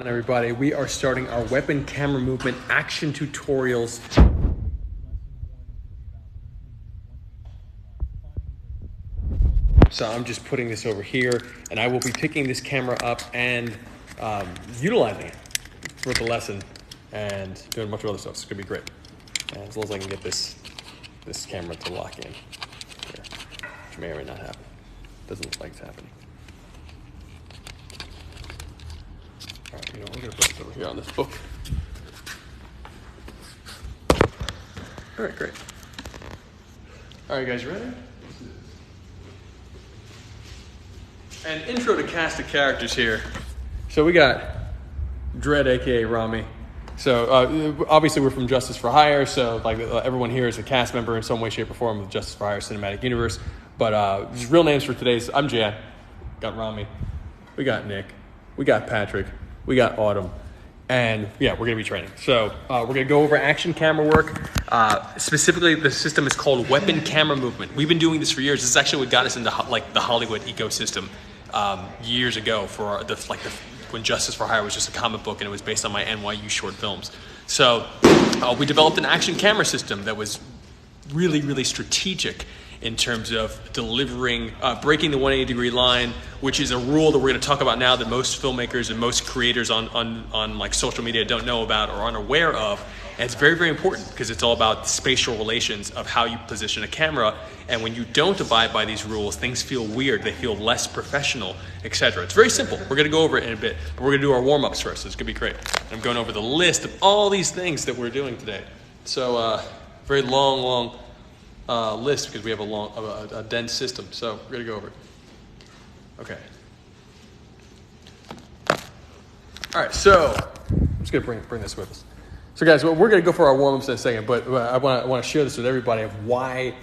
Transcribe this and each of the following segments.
Everybody, we are starting our weapon camera movement action tutorials. So I'm just putting this over here, and I will be picking this camera up and utilizing it for the lesson and doing a bunch of other stuff. So it's gonna be great, and as long as I can get this camera to lock in here, which may or may not happen. Doesn't look like it's happening. All right, you know, we're gonna put this over here on this book. All right, great. All right, guys, you ready? An intro to cast of characters here. So we got Dredd, aka Rami. So obviously we're from Justice for Hire, so like everyone here is a cast member in some way, shape, or form of the Justice for Hire cinematic universe. But just real names for today's, I'm Jan, got Rami, we got Nick, we got Patrick, we got Autumn, and yeah, we're gonna be training. So we're gonna go over action camera work. Specifically, the system is called weapon camera movement. We've been doing this for years. This is actually what got us into like the Hollywood ecosystem years ago for when Justice for Hire was just a comic book and it was based on my NYU short films. So we developed an action camera system that was really, really strategic in terms of delivering, breaking the 180-degree line, which is a rule that we're going to talk about now that most filmmakers and most creators on like social media don't know about or aren't aware of. And it's very, very important because it's all about spatial relations of how you position a camera. And when you don't abide by these rules, things feel weird. They feel less professional, etc. It's very simple. We're going to go over it in a bit, but we're going to do our warm-ups first. So it's going to be great. I'm going over the list of all these things that we're doing today. So very long list because we have a dense system. So we're going to go over it. Okay. All right, so I'm just going to bring this with us. So guys, we're going to go for our warm-ups in a second, but I want to share this with everybody of why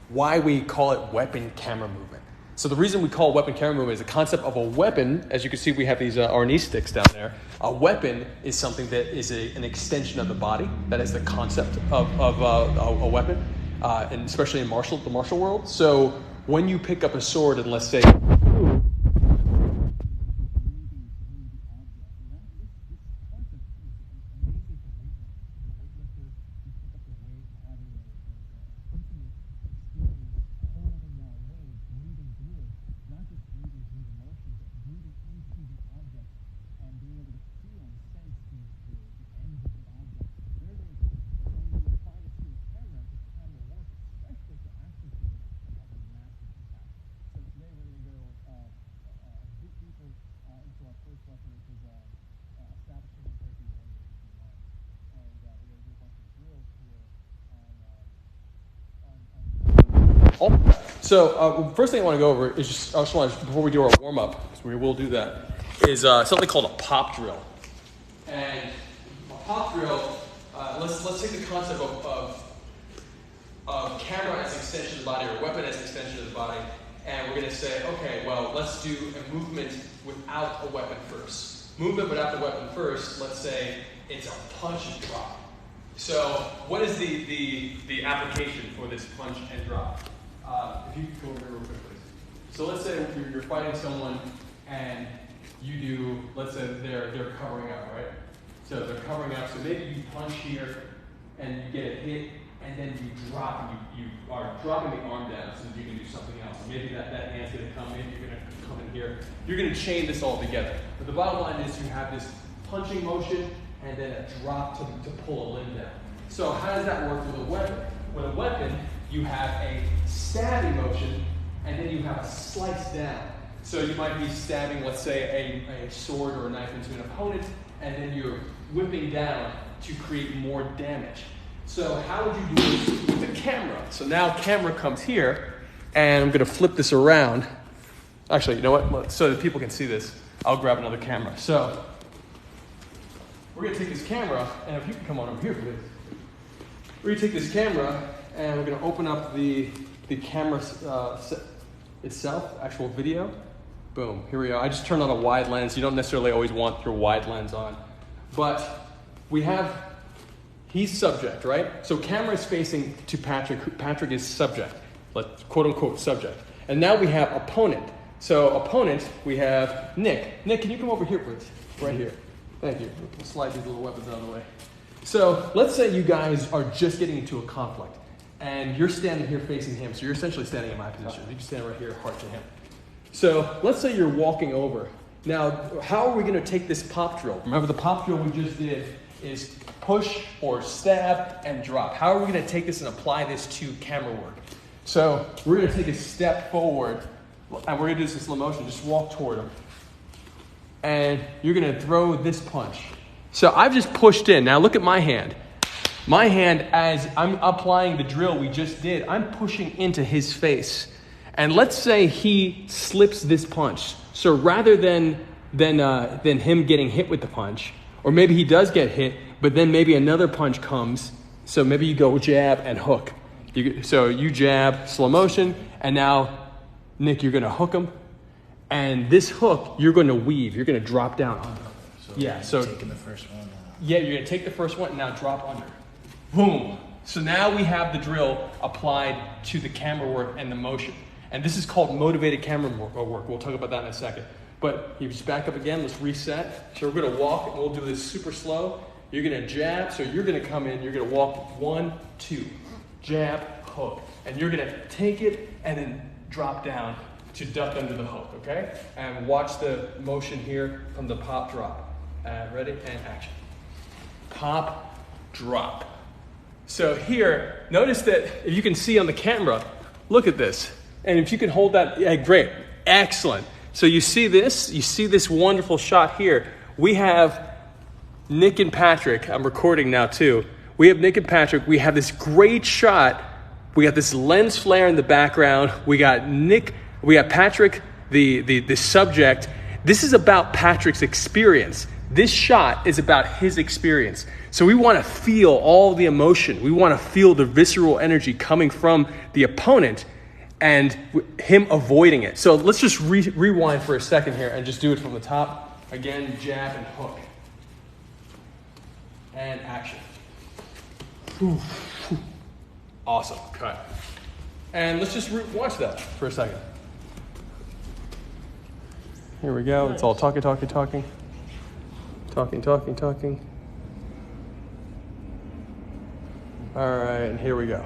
we call it weapon camera movement. So the reason we call it weapon camera movement is the concept of a weapon. As you can see, we have these Arnis sticks down there. A weapon is something that is an extension of the body. That is the concept of a weapon, and especially in the martial world. So when you pick up a sword and let's say So first thing I want to go over is before we do our warm-up, because we will do that, is something called a pop drill. And a pop drill, let's take the concept of camera as an extension of the body or weapon as an extension of the body, and we're going to say, okay, well, let's do a movement without a weapon first. Movement without the weapon first, let's say it's a punch and drop. So what is the application for this punch and drop? If you could go over here real quick, please. So let's say you're fighting someone and you do, let's say they're covering up, right? So they're covering up, so maybe you punch here and you get a hit and then you drop and you are dropping the arm down so that you can do something else. So maybe that hand's gonna come, maybe you're gonna come in here. You're gonna chain this all together. But the bottom line is you have this punching motion and then a drop to pull a limb down. So how does that work with a weapon? With a weapon, you have a stabbing motion, and then you have a slice down. So you might be stabbing, let's say, a sword or a knife into an opponent, and then you're whipping down to create more damage. So how would you do this with the camera? So now camera comes here, and I'm going to flip this around. Actually, you know what? So that people can see this, I'll grab another camera. So we're going to take this camera, and if you can come on over here, please. We're going to take this camera, and we're going to open up the camera itself, actual video. Boom, here we are. I just turned on a wide lens. You don't necessarily always want your wide lens on. But we have, he's subject, right? So camera is facing to Patrick. Patrick is subject, like quote unquote subject. And now we have opponent. So opponent, we have Nick. Nick, can you come over here, please? Right here. Thank you. We'll slide these little weapons out of the way. So let's say you guys are just getting into a conflict, and you're standing here facing him. So you're essentially standing in my position. You can stand right here, heart to him. So let's say you're walking over. Now, how are we going to take this pop drill? Remember, the pop drill we just did is push or stab and drop. How are we going to take this and apply this to camera work? So we're going to take a step forward, and we're going to do this in slow motion. Just walk toward him. And you're going to throw this punch. So I've just pushed in. Now look at my hand. My hand, as I'm applying the drill we just did, I'm pushing into his face. And let's say he slips this punch. So rather than him getting hit with the punch, or maybe he does get hit, but then maybe another punch comes. So maybe you go jab and hook. So you jab, slow motion, and now, Nick, you're going to hook him. And this hook, you're going to weave. You're going to drop down under. So taking the first one. Yeah, you're going to take the first one and now drop under. Boom. So now we have the drill applied to the camera work and the motion. And this is called motivated camera work. We'll talk about that in a second. But you just back up again. Let's reset. So we're going to walk, and we'll do this super slow. You're going to jab. So you're going to come in. You're going to walk 1, 2, jab, hook. And you're going to take it and then drop down to duck under the hook, okay? And watch the motion here from the pop drop. Ready? And action. Pop, drop. So here, notice that if you can see on the camera, look at this. And if you can hold that, yeah, great, excellent. So you see this wonderful shot here. We have Nick and Patrick. I'm recording now too. We have Nick and Patrick. We have this great shot. We got this lens flare in the background. We got Nick, we got Patrick, the subject. This is about Patrick's experience. This shot is about his experience. So we want to feel all the emotion. We want to feel the visceral energy coming from the opponent and him avoiding it. So let's just rewind for a second here and just do it from the top. Again, jab and hook. And action. Awesome. Cut. And let's just watch that for a second. Here we go. It's all talking. Talking. All right, and here we go.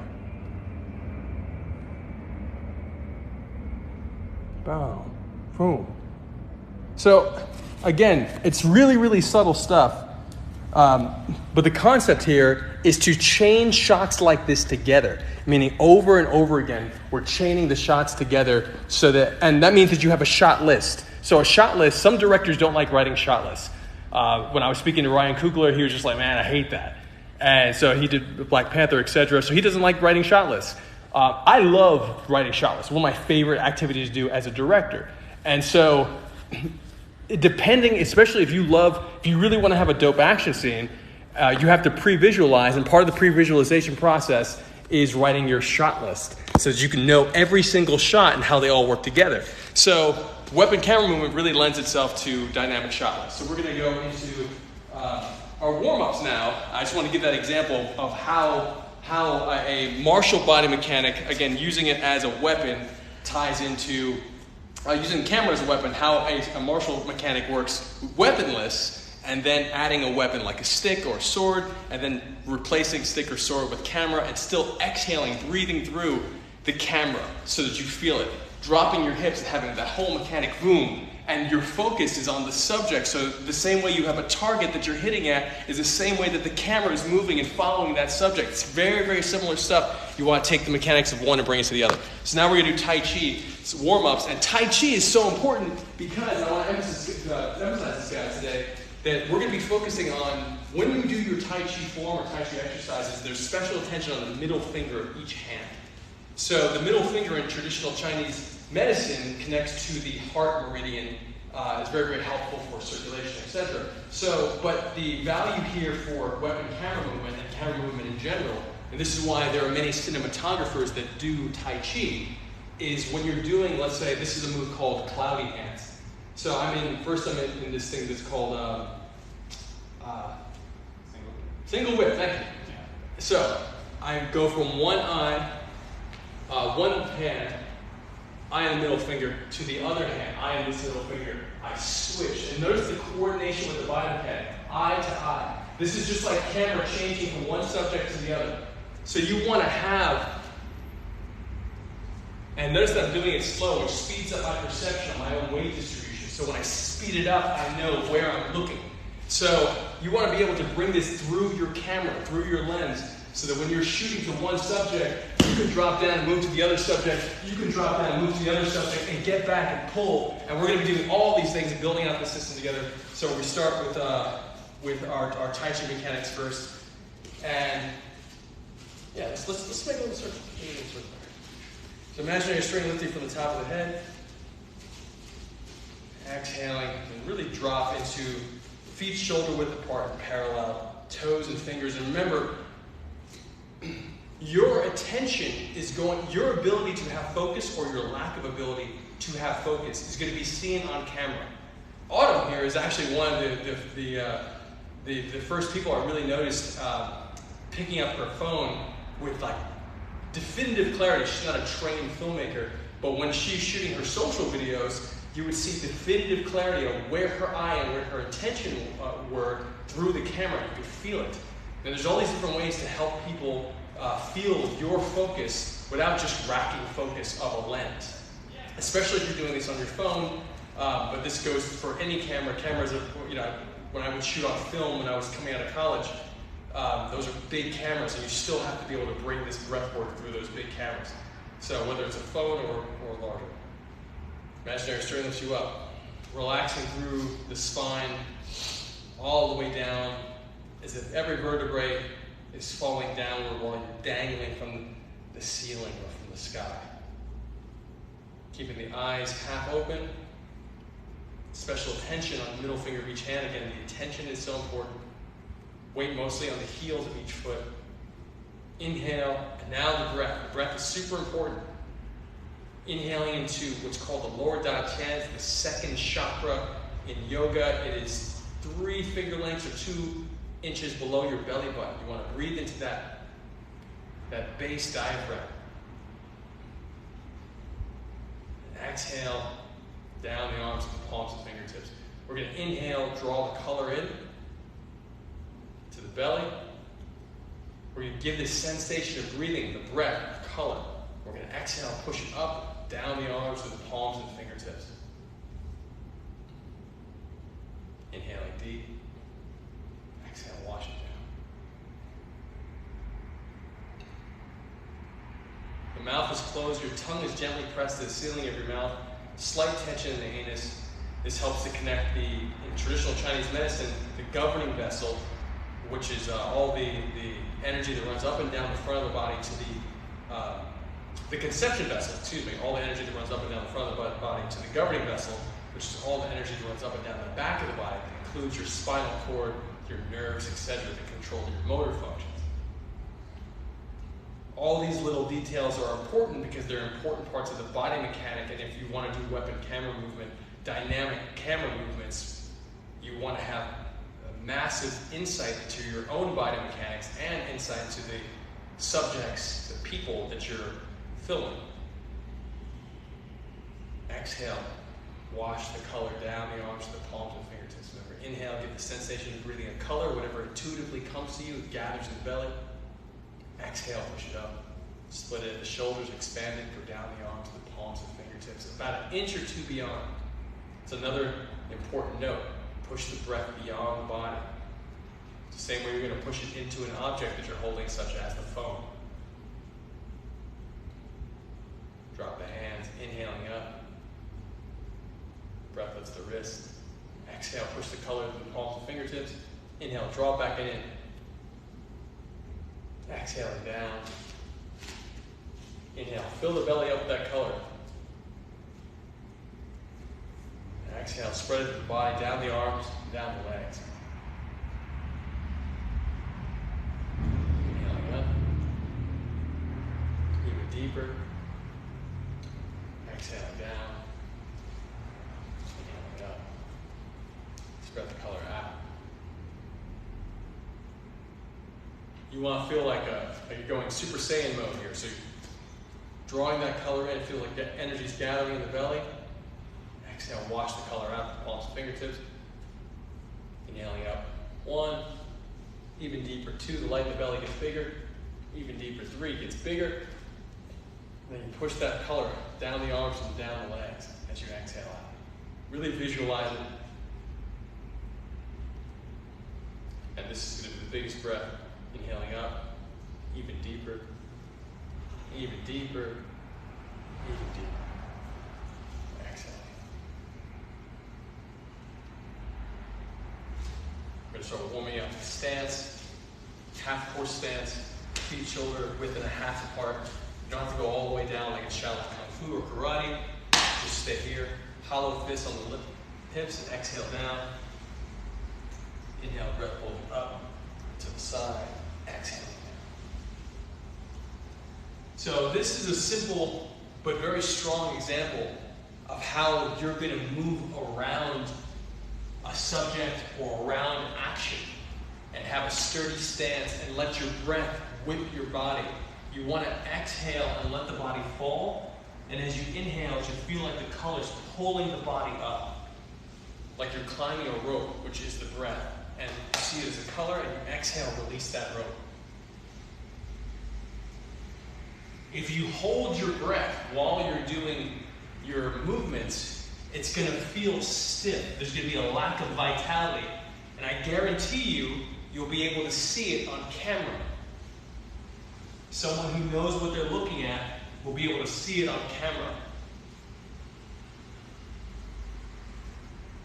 Boom. Boom. So, again, it's really, really subtle stuff. But the concept here is to chain shots like this together, meaning over and over again, we're chaining the shots together and that means that you have a shot list. So a shot list, some directors don't like writing shot lists. When I was speaking to Ryan Coogler, he was just like, man, I hate that. And so he did Black Panther, etc. So he doesn't like writing shot lists. I love writing shot lists. One of my favorite activities to do as a director. And so depending, especially if you really want to have a dope action scene, you have to pre-visualize, and part of the pre-visualization process is writing your shot list so that you can know every single shot and how they all work together. So weapon camera movement really lends itself to dynamic shot lists. So we're going to go into our warm-ups now. I just want to give that example of how a martial body mechanic, again, using it as a weapon, ties into using the camera as a weapon, how a martial mechanic works weaponless, and then adding a weapon like a stick or a sword, and then replacing stick or sword with camera, and still exhaling, breathing through the camera so that you feel it. Dropping your hips and having that whole mechanic boom, and your focus is on the subject. So the same way you have a target that you're hitting at is the same way that the camera is moving and following that subject. It's very, very similar stuff. You want to take the mechanics of one and bring it to the other. So now we're going to do Tai Chi. It's warm-ups. And Tai Chi is so important because I want to emphasize this, guys, today, that we're going to be focusing on when you do your Tai Chi form or Tai Chi exercises, there's special attention on the middle finger of each hand. So the middle finger in traditional Chinese medicine connects to the heart meridian. It's very, very helpful for circulation, etc. So, but the value here for weapon camera movement and camera movement in general, and this is why there are many cinematographers that do Tai Chi, is when you're doing, let's say, this is a move called cloudy hands. So I'm in this thing that's called single whip, thank you. So I go from one eye, one hand, eye and the middle finger, to the other hand, eye and this middle finger, I switch. And notice the coordination with the body mechanic, eye to eye. This is just like camera changing from one subject to the other. So you want to have, and notice that I'm doing it slow, which speeds up my perception of my own weight distribution. So when I speed it up, I know where I'm looking. So you want to be able to bring this through your camera, through your lens, so that when you're shooting to one subject, you can drop down and move to the other subject, you can drop down and move to the other subject, and get back and pull. And we're going to be doing all these things and building out the system together. So we start with our Tai Chi mechanics first. And yeah, let's make a little circle. So imaginary string lifting from the top of the head. Exhaling, and really drop into feet shoulder width apart and parallel, toes and fingers. And remember, your attention is going, your ability to have focus or your lack of ability to have focus is going to be seen on camera. Autumn here is actually one of the first people I really noticed picking up her phone with like definitive clarity. She's not a trained filmmaker, but when she's shooting her social videos, you would see definitive clarity of where her eye and where her attention were through the camera. You could feel it. And there's all these different ways to help people feel your focus without just racking focus of a lens. Especially if you're doing this on your phone, but this goes for any camera. Cameras are, you know, when I would shoot on film when I was coming out of college, those are big cameras, and you still have to be able to bring this breathwork through those big cameras. So whether it's a phone or larger. Imaginary string lifts you up, relaxing through the spine all the way down, as if every vertebrae is falling downward while you're dangling from the ceiling or from the sky. Keeping the eyes half open. Special attention on the middle finger of each hand. Again, the attention is so important. Weight mostly on the heels of each foot. Inhale, and now the breath. The breath is super important. Inhaling into what's called the lower Da Qian, the second chakra in yoga. It is 3 finger lengths or 2 inches below your belly button. You want to breathe into that base diaphragm. And exhale down the arms to the palms and fingertips. We're going to inhale, draw the color in to the belly. We're going to give this sensation of breathing, the breath, the color. We're going to exhale, push it up, down the arms to the palms and fingertips. Inhaling deep. Exhale, wash it down. The mouth is closed, your tongue is gently pressed to the ceiling of your mouth. Slight tension in the anus. This helps to connect in traditional Chinese medicine, the governing vessel, which is all the energy that runs up and down the front of the body, to the conception vessel, all the energy that runs up and down the front of the body, to the governing vessel, which is all the energy that runs up and down the back of the body, that includes your spinal cord, your nerves, etc., that control your motor functions. All these little details are important because they're important parts of the body mechanic, and if you want to do weapon camera movement, dynamic camera movements, you want to have a massive insight into your own body mechanics and insight into the subjects, the people that you're filming. Exhale, wash the color down the arms to the palms and fingertips. Remember, inhale, get the sensation of breathing a color, whatever intuitively comes to you, it gathers in the belly. Exhale, push it up. Split it, the shoulders expanding, go down the arms to the palms and fingertips, about 1 inch or 2 beyond. It's another important note. Push the breath beyond the body. It's the same way you're going to push it into an object that you're holding, such as the phone. Drop the hands, inhaling up. Breath lifts the wrist. Exhale, push the color to the palms and fingertips. Inhale, draw it back in. Exhaling down. Inhale, fill the belly up with that color. Exhale, spread it to the body, down the arms, down the legs. Inhaling up. Even deeper. Exhaling down. Inhaling up. Spread the color out. You want to feel like you're going Super Saiyan mode here. So you're drawing that color in, feel like the energy's gathering in the belly. Exhale. Exhale, wash the color out, palms and fingertips. Inhaling up. 1, even deeper. 2, the light in the belly gets bigger. Even deeper. 3 gets bigger. And then you push that color down the arms and down the legs as you exhale out. Really visualize it. And this is going to be the biggest breath. Inhaling up, even deeper, even deeper, even deeper. Exhaling. We're going to start warming up the stance, half horse stance, feet shoulder width and a half apart. You don't have to go all the way down like a shallow kung fu or karate. Just stay here. Hollow fist on the hips and exhale down. Inhale, breath holding up to the side. Exhale. So this is a simple but very strong example of how you're going to move around a subject or around action and have a sturdy stance and let your breath whip your body. You want to exhale and let the body fall, and as you inhale, you feel like the color's pulling the body up, like you're climbing a rope, which is the breath. And you see it as a color, and you exhale, release that rope. If you hold your breath while you're doing your movements, it's going to feel stiff. There's going to be a lack of vitality. And I guarantee you, you'll be able to see it on camera. Someone who knows what they're looking at will be able to see it on camera.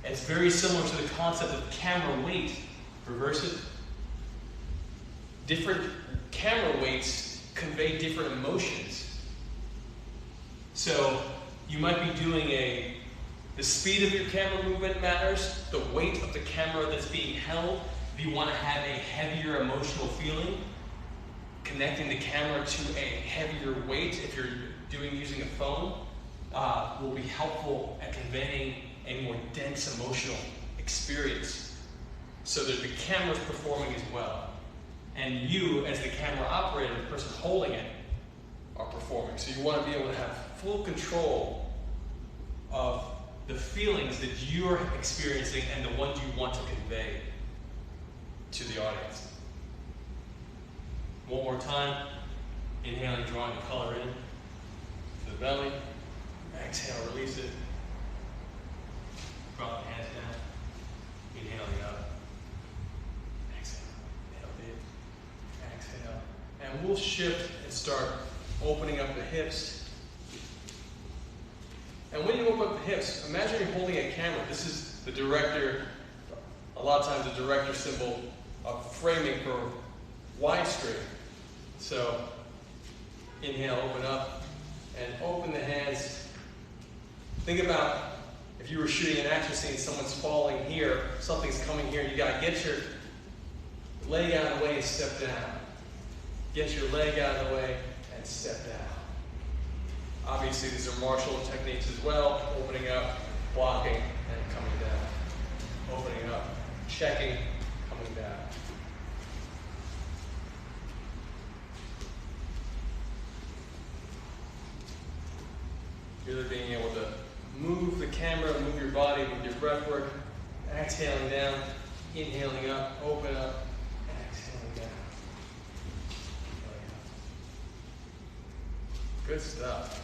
It's very similar to the concept of camera weight. Reverse it. Different camera weights convey different emotions. So you might be doing the speed of your camera movement matters, the weight of the camera that's being held. If you want to have a heavier emotional feeling, connecting the camera to a heavier weight, if you're using a phone, will be helpful at conveying a more dense emotional experience, so that the camera's performing as well. And you, as the camera operator, the person holding it, are performing. So you want to be able to have full control of the feelings that you're experiencing and the ones you want to convey to the audience. One more time. Inhaling, drawing the color in to the belly. Exhale, release it. Drop the hands down. Inhaling up. Exhale. Inhale deep. Exhale. And we'll shift and start opening up the hips. And when you open up the hips, imagine you're holding a camera. This is the director, a lot of times the director symbol of framing for widescreen. So inhale, open up, and open the hands. Think about if you were shooting an action scene, someone's falling here, something's coming here, you gotta get your leg out of the way and step down. Get your leg out of the way and step down. Obviously, these are martial techniques as well. Opening up, blocking, and coming down. Opening up, checking, coming down. Really being able to move the camera, move your body with your breath work, exhaling down, inhaling up, open up, exhaling down. Good stuff.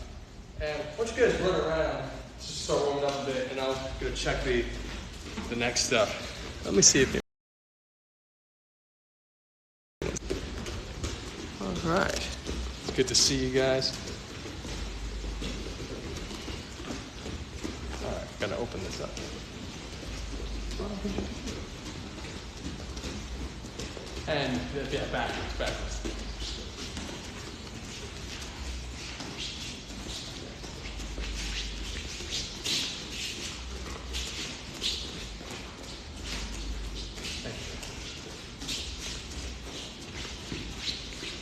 And what you guys run around, just start warming up a bit, and I'm going to check the next stuff. Let me see if all right. It's good to see you guys. All right, gonna open this up. And yeah, backwards.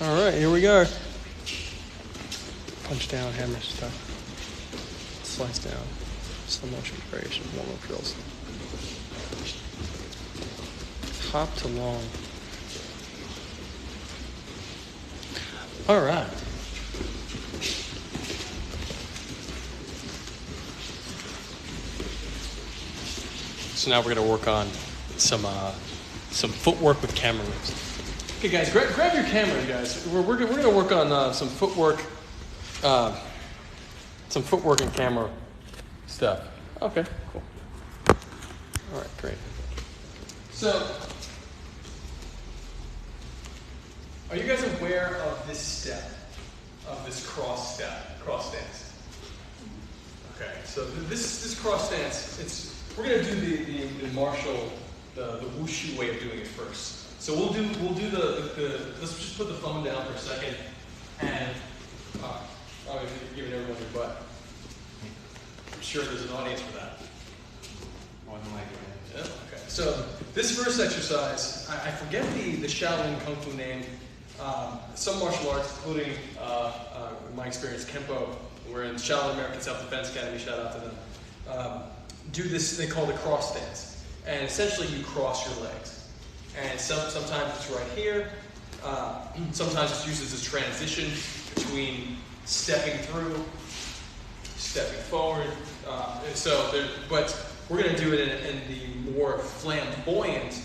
All right, here we go. Punch down, hammer stuff. Slice down. Slow motion variation, warm-up drills. Hop to long. All right. So now we're going to work on some footwork with camera moves. Okay, guys, grab your camera, you guys. We're going to work on some footwork and camera stuff. Okay, cool. All right, great. So, are you guys aware of this step, of this cross stance? Okay, so this cross stance, we're going to do the martial, the wushu way of doing it first. So we'll do let's just put the phone down for a second, and I'm giving everyone your butt. I'm sure there's an audience for that. More than likely. Yeah. Okay. So this first exercise, I forget the Shaolin Kung Fu name. Some martial arts, including in my experience, Kempo, we're in Shaolin American Self-Defense Academy. Shout out to them. Do this. They call it a cross stance, and essentially you cross your legs. And sometimes it's right here. Sometimes it's used as a transition between stepping through, stepping forward. But we're going to do it in the more flamboyant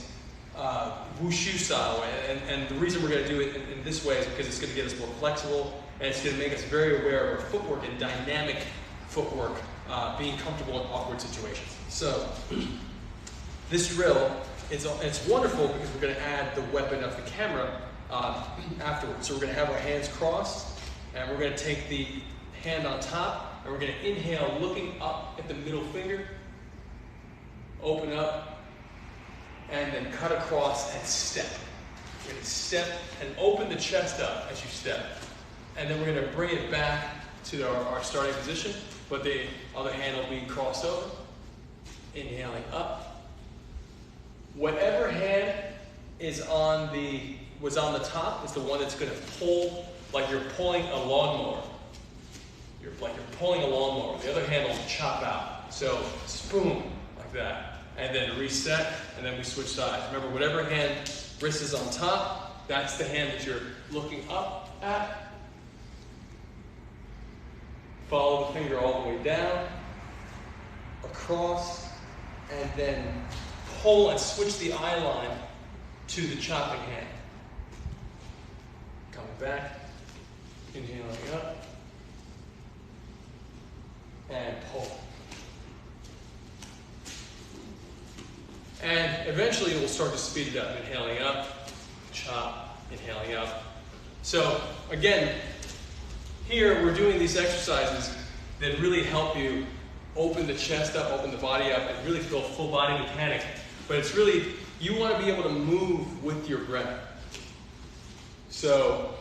wushu style way. And the reason we're going to do it in this way is because it's going to get us more flexible, and it's going to make us very aware of our footwork and dynamic footwork, being comfortable in awkward situations. So this drill, it's wonderful because we're going to add the weapon of the camera afterwards. So we're going to have our hands crossed, and we're going to take the hand on top, and we're going to inhale looking up at the middle finger, open up, and then cut across and step. We're going to step and open the chest up as you step. And then we're going to bring it back to our starting position, but the other hand will be crossed over. Inhaling up. Whatever hand was on the top is the one that's going to pull, like you're pulling a lawnmower. You're pulling a lawnmower. The other hand will chop out. So boom, like that. And then reset, and then we switch sides. Remember, whatever hand wrist is on top, that's the hand that you're looking up at. Follow the finger all the way down, across, and then pull and switch the eye line to the chopping hand. Coming back, inhaling up, and pull. And eventually we'll start to speed it up. Inhaling up, chop, inhaling up. So again, here we're doing these exercises that really help you open the chest up, open the body up, and really feel full body mechanic. But it's really, you want to be able to move with your breath. So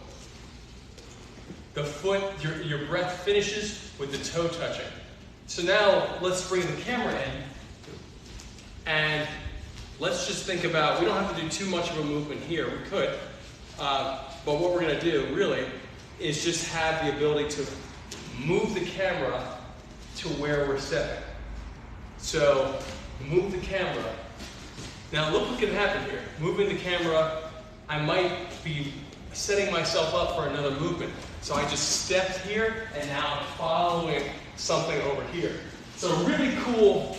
the foot, your breath finishes with the toe touching. So now let's bring the camera in, and let's just think about, we don't have to do too much of a movement here. We could, but what we're going to do really is just have the ability to move the camera to where we're stepping. So move the camera. Now look what can happen here. Moving the camera, I might be setting myself up for another movement. So I just stepped here, and now I'm following something over here. So really cool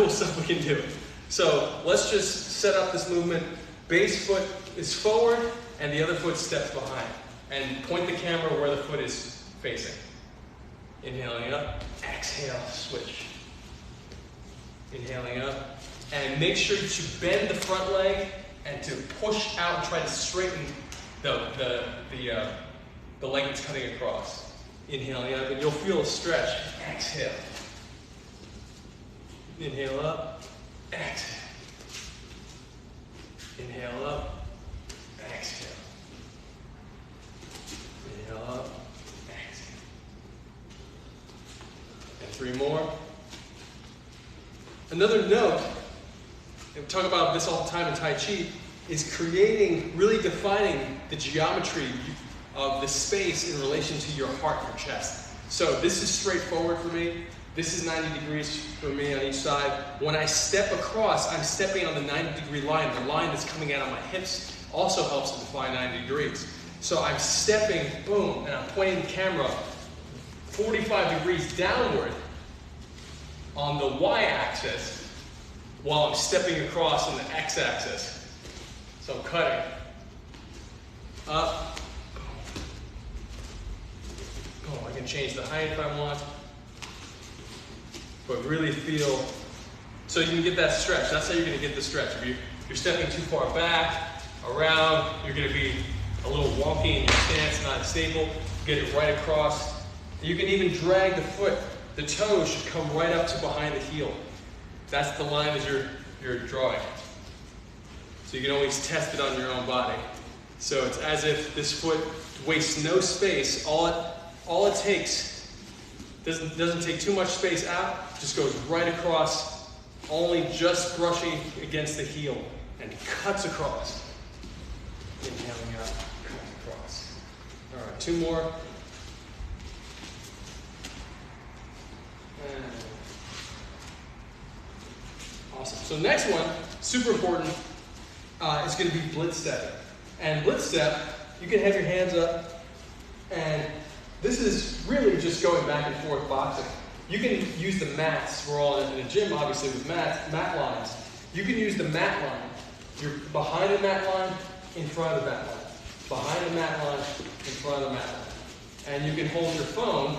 stuff we can do. So let's just set up this movement. Base foot is forward, and the other foot steps behind. And point the camera where the foot is facing. Inhaling up, exhale, switch. Inhaling up, and make sure to bend the front leg and to push out and try to straighten the leg that's cutting across. Inhaling up, and you'll feel a stretch. Exhale. Inhale up, exhale. Inhale up, exhale. Inhale up, exhale. And 3 more. Another note, and we talk about this all the time in Tai Chi, is creating, really defining the geometry of the space in relation to your heart, your chest. So this is straightforward for me. This is 90 degrees for me on each side. When I step across, I'm stepping on the 90-degree line. The line that's coming out of my hips also helps to define 90 degrees. So I'm stepping, boom, and I'm pointing the camera 45 degrees downward on the y-axis, while I'm stepping across on the x-axis. So I'm cutting. Up. Boom. I can change the height if I want. But really feel, so you can get that stretch. That's how you're going to get the stretch. If you're stepping too far back, around, you're going to be a little wonky in your stance, not stable. Get it right across. You can even drag the foot. The toes should come right up to behind the heel. That's the line as you're drawing. So you can always test it on your own body. So it's as if this foot wastes no space. All it takes doesn't take too much space out. Just goes right across, only just brushing against the heel, and cuts across. Inhaling out, cutting across. All right, 2 more. And awesome. So next one, super important, is going to be blitz stepping. And blitz step, you can have your hands up, and this is really just going back and forth boxing. You can use the mats. We're all in a gym, obviously, with mat lines. You can use the mat line. You're behind the mat line, in front of the mat line. Behind the mat line, in front of the mat line. And you can hold your phone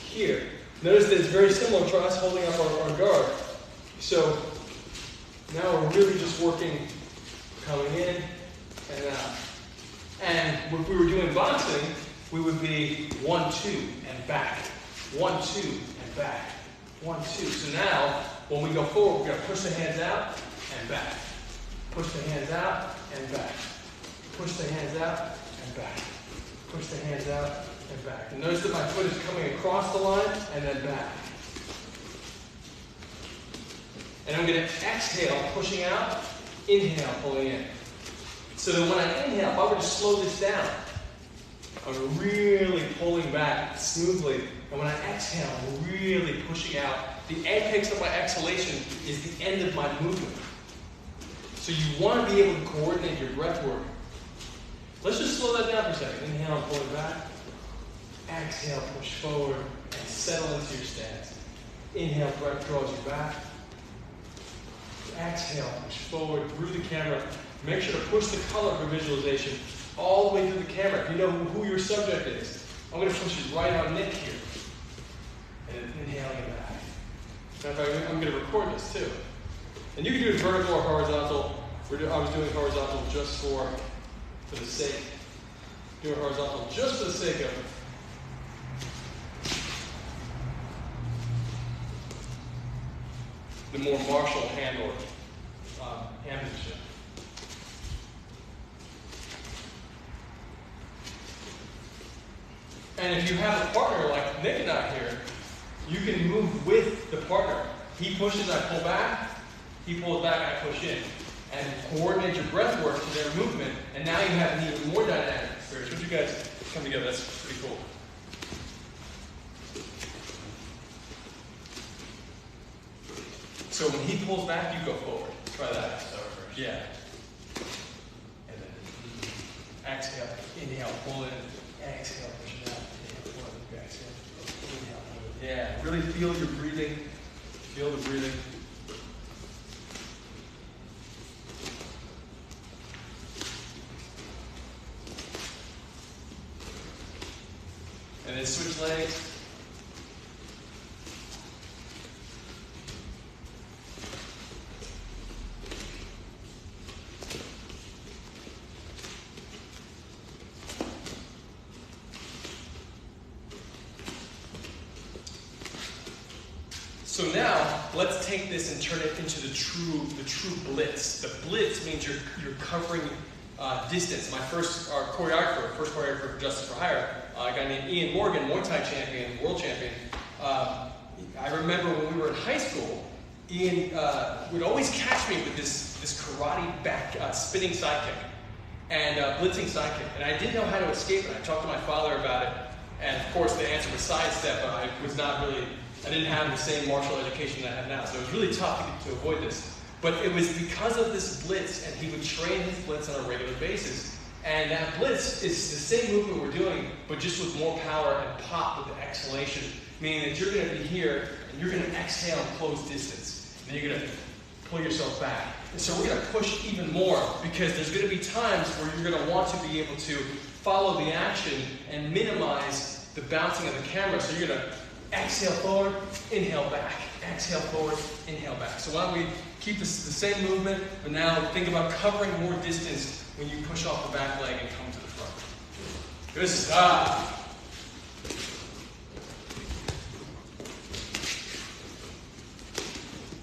here. Notice that it's very similar to us holding up our guard. So now we're really just working, coming in and out. And if we were doing boxing, we would be 1, 2, and back. 1, 2, and back. 1, 2. So now, when we go forward, we're going to push the hands out and back. Push the hands out and back. Push the hands out and back. Push the hands out and back. And notice that my foot is coming across the line and then back. And I'm going to exhale, pushing out, inhale, pulling in. So that when I inhale, if I were to slow this down, I'm really pulling back smoothly. And when I exhale, I'm really pushing out. The apex of my exhalation is the end of my movement. So you want to be able to coordinate your breath work. Let's just slow that down for a second. Inhale, pulling back. Exhale, push forward, and settle into your stance. Inhale, breath draws you back. Exhale, push forward through the camera. Make sure to push the color for visualization all the way through the camera. If you know who your subject is, I'm going to push it right on Nick here. And then inhaling it back. In fact, I'm going to record this too. And you can do it vertical or horizontal. I was doing horizontal just for the sake. Doing horizontal just for the sake of it. The more martial hand position. And if you have a partner like Nick and I here, you can move with the partner. He pushes, I pull back. He pulls back, I push in. And coordinate your breath work to their movement. And now you have an even more dynamic experience. Would you guys come together? That's pretty cool. So when he pulls back, you go forward. Try that. Yeah. And then exhale, inhale, pull in. Exhale, push it out. Inhale, pull in. Exhale, inhale, pull in. Yeah. Really feel your breathing. Feel the breathing. And then switch legs. So now, let's take this and turn it into the true blitz. The blitz means you're covering distance. My first choreographer for Justice for Hire, a guy named Ian Morgan, Muay Thai champion, world champion. I remember when we were in high school, Ian would always catch me with this karate back spinning side kick and blitzing side kick. And I didn't know how to escape it. I talked to my father about it, and of course the answer was sidestep. I didn't have the same martial education that I have now, so it was really tough to avoid this. But it was because of this blitz, and he would train his blitz on a regular basis. And that blitz is the same movement we're doing, but just with more power and pop with the exhalation, meaning that you're going to be here, and you're going to exhale and close distance. then you're going to pull yourself back. And so we're going to push even more because there's going to be times where you're going to want to be able to follow the action and minimize the bouncing of the camera. So you're going to exhale forward, inhale back. Exhale forward, inhale back. So why don't we keep the same movement, but now think about covering more distance when you push off the back leg and come to the front. Good stuff.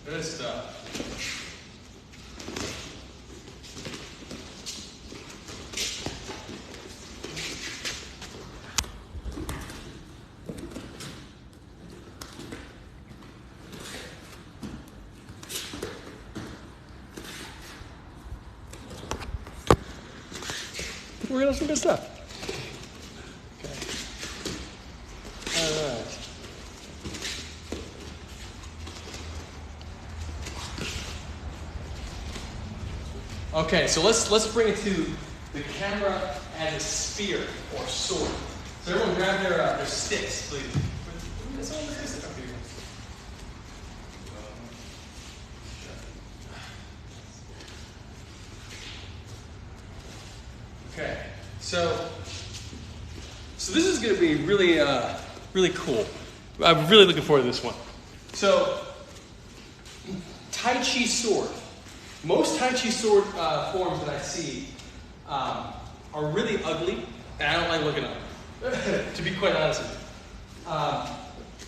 Good stuff. We're gonna have some good stuff. Okay. All right. Okay, so let's bring it to the camera as a spear or sword. So everyone grab their sticks, please. Okay, so this is going to be really, really cool. I'm really looking forward to this one. So, Tai Chi sword. Most Tai Chi sword forms that I see are really ugly, and I don't like looking at them, to be quite honest with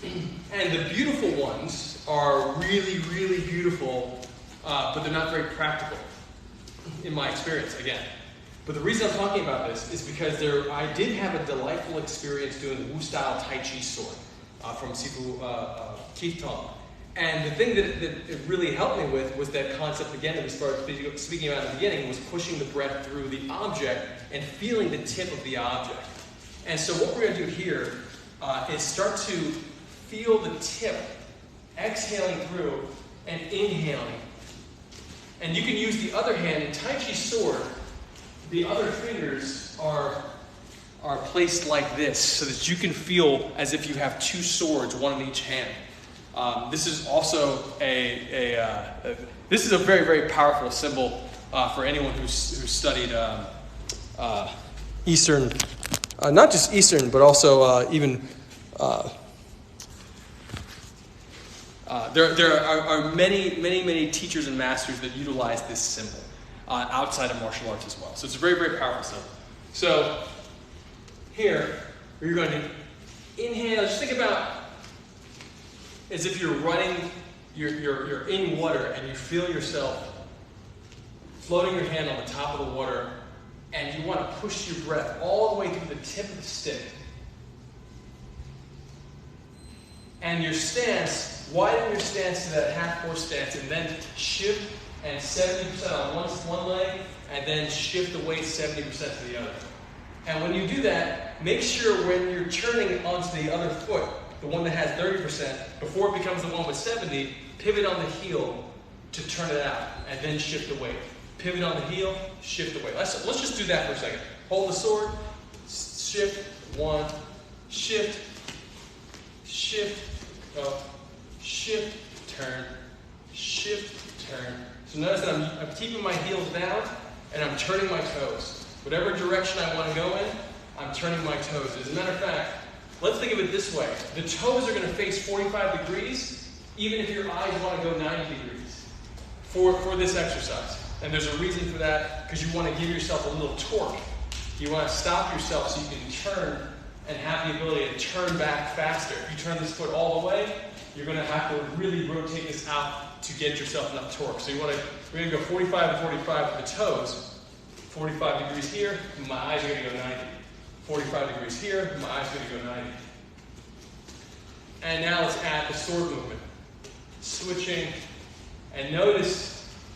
you. And the beautiful ones are really, really beautiful, but they're not very practical, in my experience, again. But the reason I'm talking about this is because I did have a delightful experience doing the Wu-style Tai Chi sword from Sifu Keith Tong. And the thing that it really helped me with was that concept, again, that we started speaking about at the beginning, was pushing the breath through the object and feeling the tip of the object. And so what we're going to do here is start to feel the tip, exhaling through and inhaling. And you can use the other hand in Tai Chi sword. The other fingers are placed like this so that you can feel as if you have two swords, one in each hand. This is also this is a very, very powerful symbol for anyone who's studied Eastern, not just Eastern, but also even there are many teachers and masters that utilize this symbol outside of martial arts as well. So it's a very, very powerful symbol. So here, you're going to inhale. Just think about as if you're running, you're in water and you feel yourself floating your hand on the top of the water, and you want to push your breath all the way through the tip of the stick. And your stance, widen your stance to that half-horse stance, and then shift and 70% on one leg, and then shift the weight 70% to the other. And when you do that, make sure when you're turning onto the other foot, the one that has 30%, before it becomes the one with 70, pivot on the heel to turn it out, and then shift the weight. Pivot on the heel, shift the weight. Let's just do that for a second. Hold the sword, shift, one, shift, go, shift, turn, So notice that I'm keeping my heels down, and I'm turning my toes. Whatever direction I want to go in, I'm turning my toes. As a matter of fact, let's think of it this way. The toes are going to face 45 degrees, even if your eyes want to go 90 degrees for this exercise. And there's a reason for that, because you want to give yourself a little torque. You want to stop yourself so you can turn and have the ability to turn back faster. If you turn this foot all the way, you're going to have to really rotate this out to get yourself enough torque. So we're going to go 45 to 45 with the toes. 45 degrees here, my eyes are going to go 90. 45 degrees here, my eyes are going to go 90. And now let's add the sword movement. Switching, and notice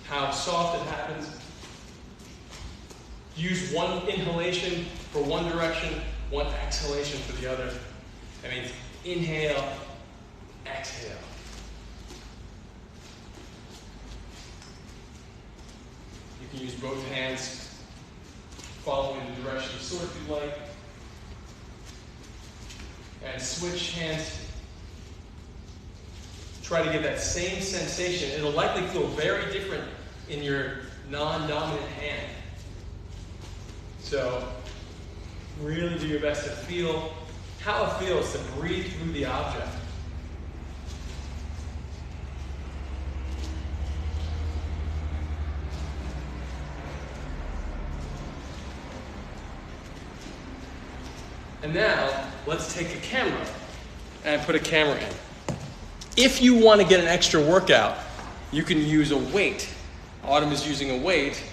how soft it happens. Use one inhalation for one direction, one exhalation for the other. That means inhale, exhale. You can use both hands following the direction of the sword if you like. And switch hands. try to get that same sensation. It'll likely feel very different in your non-dominant hand. So really do your best to feel how it feels to breathe through the object. And now, let's take a camera and put a camera in. If you want to get an extra workout, you can use a weight. Autumn is using a weight,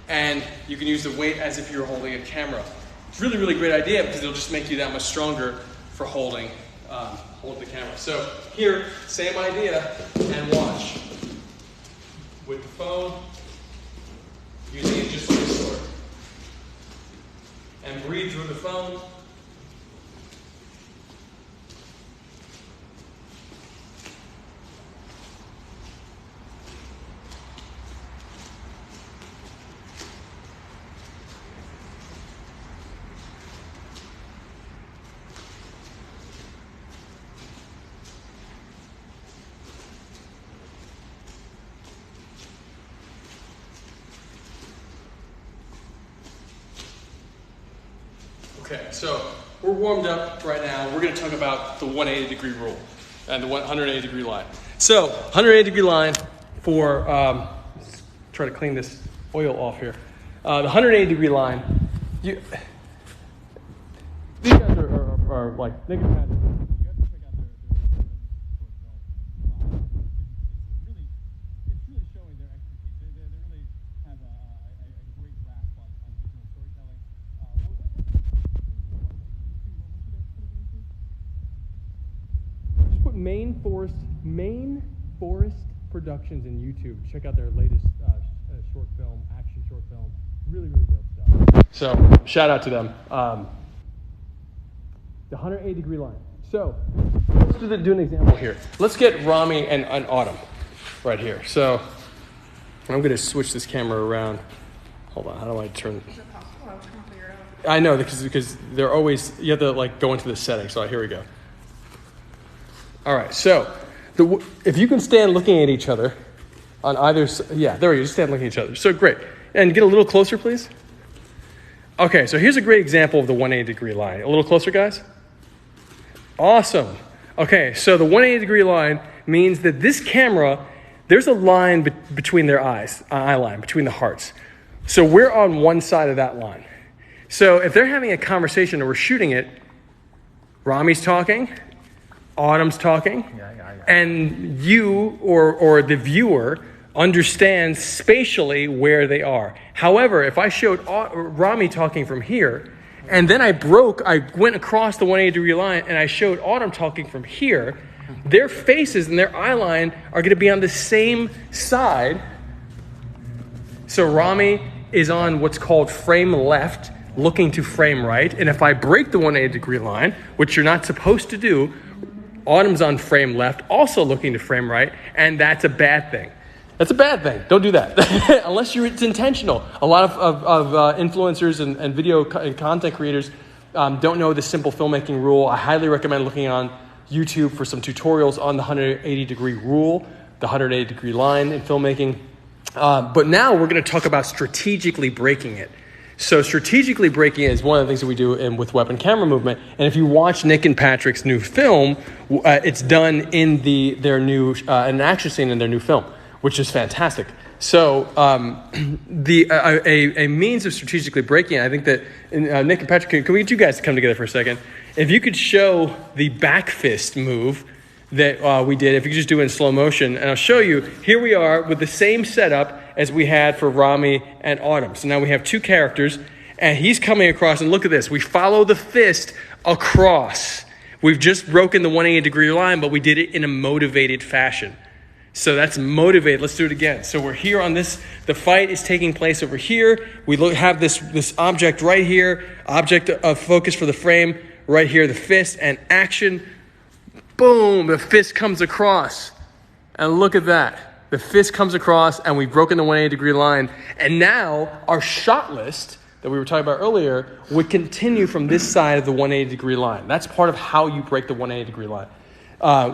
and you can use the weight as if you're holding a camera. It's really, really great idea because it'll just make you that much stronger for holding the camera. So here, same idea, and watch. With the phone, using it just like a sword. And breathe through the phone. Okay, so we're warmed up right now. We're going to talk about the 180-degree rule and the 180-degree line. So, 180-degree line for, let's try to clean this oil off here. The 180-degree line, these guys are like, Nick and Patrick. You have to check out their it's really showing their expertise. They really have a great grasp on visual storytelling. Just put Maine Forest Productions in YouTube. Check out their latest short film, action short film. Really, really dope stuff. So, shout out to them. The 180-degree line. So, let's do an example here. Let's get Rami and Autumn right here. So, I'm going to switch this camera around. Hold on, how do I turn? Is it possible? I was trying to figure it out. I know, because they're always, you have to like go into the settings. So, here we go. All right, so if you can stand looking at each other on either side, yeah, there we go, just stand looking at each other. So great. And get a little closer, please. Okay, so here's a great example of the 180-degree line. A little closer, guys. Awesome. Okay, so the 180-degree line means that this camera, there's a line between their eyes, eye line, between the hearts. So we're on one side of that line. So if they're having a conversation and we're shooting it, Rami's talking, Autumn's talking, and you or the viewer understands spatially where they are. However, if I showed Rami talking from here, and then I went across the 180-degree line, and I showed Autumn talking from here, their faces and their eye line are going to be on the same side. So Rami is on what's called frame left, looking to frame right, and if I break the 180-degree line, which you're not supposed to do, Autumn's on frame left, also looking to frame right, and that's a bad thing. That's a bad thing. Don't do that. Unless it's intentional. A lot of influencers and video and content creators don't know the simple filmmaking rule. I highly recommend looking on YouTube for some tutorials on the 180-degree rule, the 180-degree line in filmmaking. But now we're going to talk about strategically breaking it. So strategically breaking it is one of the things that we do with weapon camera movement. And if you watch Nick and Patrick's new film, it's done in their new an action scene in their new film, which is fantastic. So a means of strategically breaking it, I think that Nick and Patrick, can we get you guys to come together for a second? If you could show the back fist move that we did, if you could just do it in slow motion, and I'll show you, here we are with the same setup as we had for Rami and Autumn. So now we have two characters, and he's coming across, and look at this. We follow the fist across. We've just broken the 180-degree line, but we did it in a motivated fashion. So that's motivated. Let's do it again. So we're here on this. The fight is taking place over here. We have this object right here, object of focus for the frame, right here, the fist, and action. Boom, the fist comes across. And look at that. The fist comes across, and we've broken the 180-degree line. And now our shot list that we were talking about earlier would continue from this side of the 180-degree line. That's part of how you break the 180-degree line.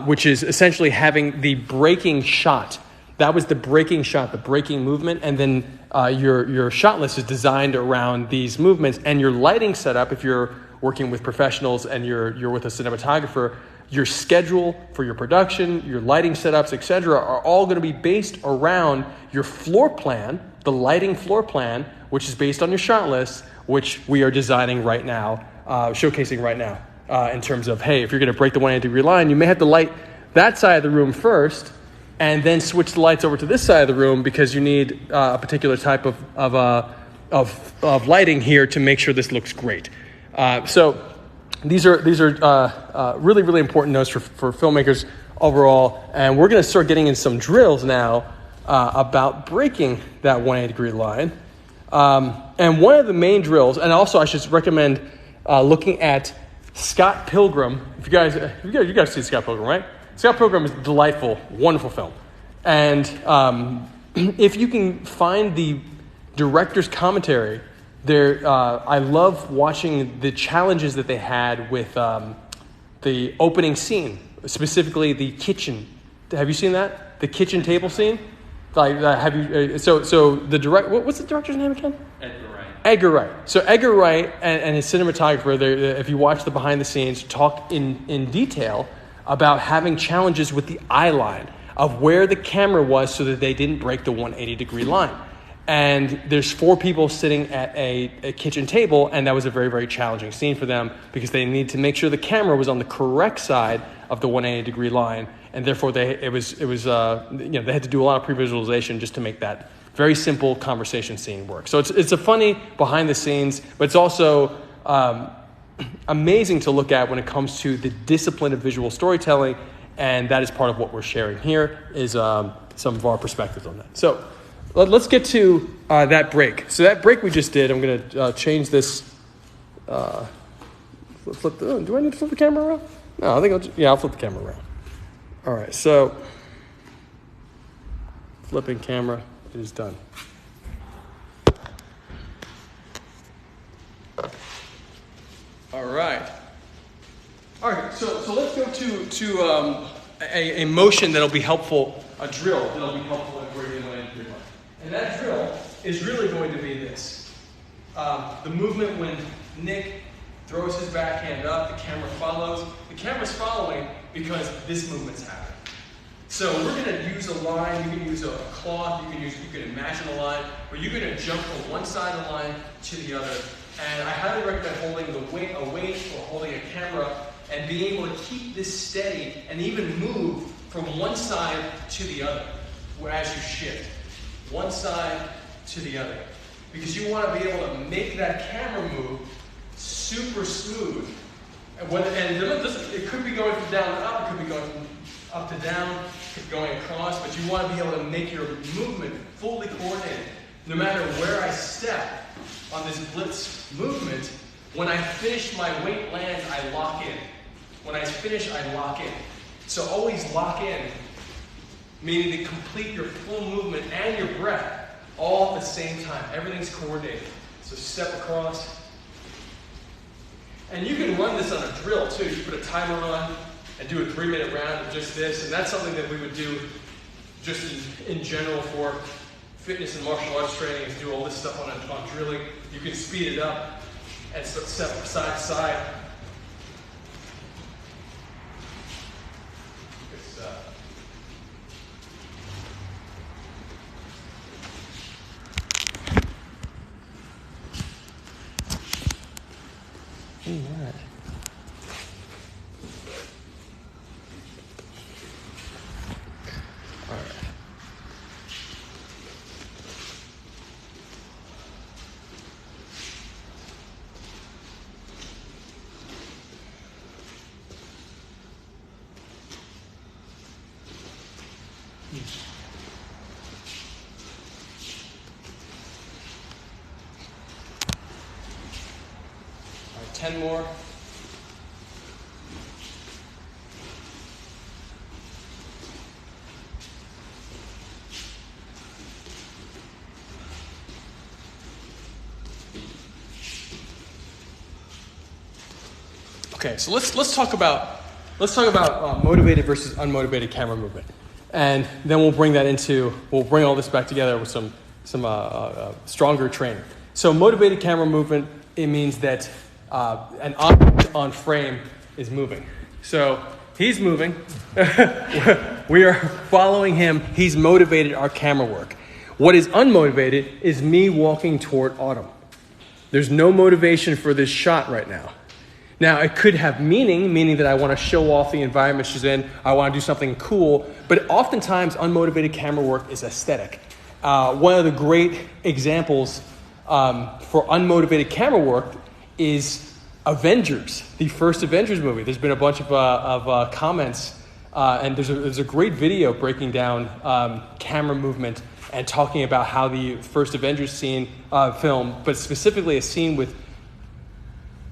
which is essentially having the breaking shot. That was the breaking shot, the breaking movement, and then your shot list is designed around these movements, and your lighting setup, if you're working with professionals and you're with a cinematographer, your schedule for your production, your lighting setups, etc., are all going to be based around your floor plan, the lighting floor plan, which is based on your shot list, which we are designing right now, showcasing right now, in terms of, hey, if you're going to break the 180-degree line, you may have to light that side of the room first, and then switch the lights over to this side of the room because you need a particular type of lighting here to make sure this looks great. So these are really, really important notes for filmmakers overall, and we're going to start getting in some drills now about breaking that 180-degree line. And one of the main drills, and also I should recommend looking at Scott Pilgrim. If you guys see Scott Pilgrim, right? Scott Pilgrim is a delightful, wonderful film. And if you can find the director's commentary, I love watching the challenges that they had with the opening scene, specifically the kitchen. Have you seen that? The kitchen table scene? Like, have you? So the what's the director's name again? Edgar Wright. So Edgar Wright and his cinematographer, if you watch the behind the scenes, talk in detail about having challenges with the eye line of where the camera was so that they didn't break the 180-degree line. And there's 4 people sitting at a kitchen table, and that was a very, very challenging scene for them because they needed to make sure the camera was on the correct side of the 180-degree line, and therefore they had to do a lot of pre-visualization just to make that very simple conversation scene work. So it's a funny behind the scenes, but it's also amazing to look at when it comes to the discipline of visual storytelling, and that is part of what we're sharing here is some of our perspectives on that. So let's get to that break. So that break we just did, I'm going to change this. Do I need to flip the camera around? No, I think I'll flip the camera around. All right, so flipping camera is done. All right. So let's go to a motion that'll be helpful, a drill that'll be helpful in breaking the 180-degree line. And that drill is really going to be this. The movement when Nick throws his backhand up, the camera follows. The camera's following because this movement's happening. So we're going to use a line. You can use a cloth. You can imagine a line where you're going to jump from one side of the line to the other. And I highly recommend holding a weight or holding a camera and being able to keep this steady and even move from one side to the other as you shift. One side to the other. Because you want to be able to make that camera move super smooth. It could be going from down to up, it could be going from up to down, it could be going across, but you want to be able to make your movement fully coordinated. No matter where I step on this blitz movement, when I finish my weight lands, I lock in. When I finish, I lock in. So always lock in, meaning to complete your full movement and your breath all at the same time. Everything's coordinated. So step across. And you can run this on a drill too. You put a timer on and do a 3-minute round of just this. And that's something that we would do just in general for fitness and martial arts training, is do all this stuff on drilling. You can speed it up and step from side to side. Good stuff. All right. All right. All right, 10 more. Okay, so let's talk about let's talk about motivated versus unmotivated camera movement. And then we'll bring all this back together with some stronger training. So motivated camera movement, it means that an object on frame is moving. So he's moving. We are following him. He's motivated our camera work. What is unmotivated is me walking toward Autumn. There's no motivation for this shot right now. Now, it could have meaning that I want to show off the environment she's in. I want to do something cool. But oftentimes, unmotivated camera work is aesthetic. One of the great examples for unmotivated camera work is Avengers, the first Avengers movie. There's been a bunch of comments, and there's a great video breaking down camera movement and talking about how the first Avengers film, but specifically a scene with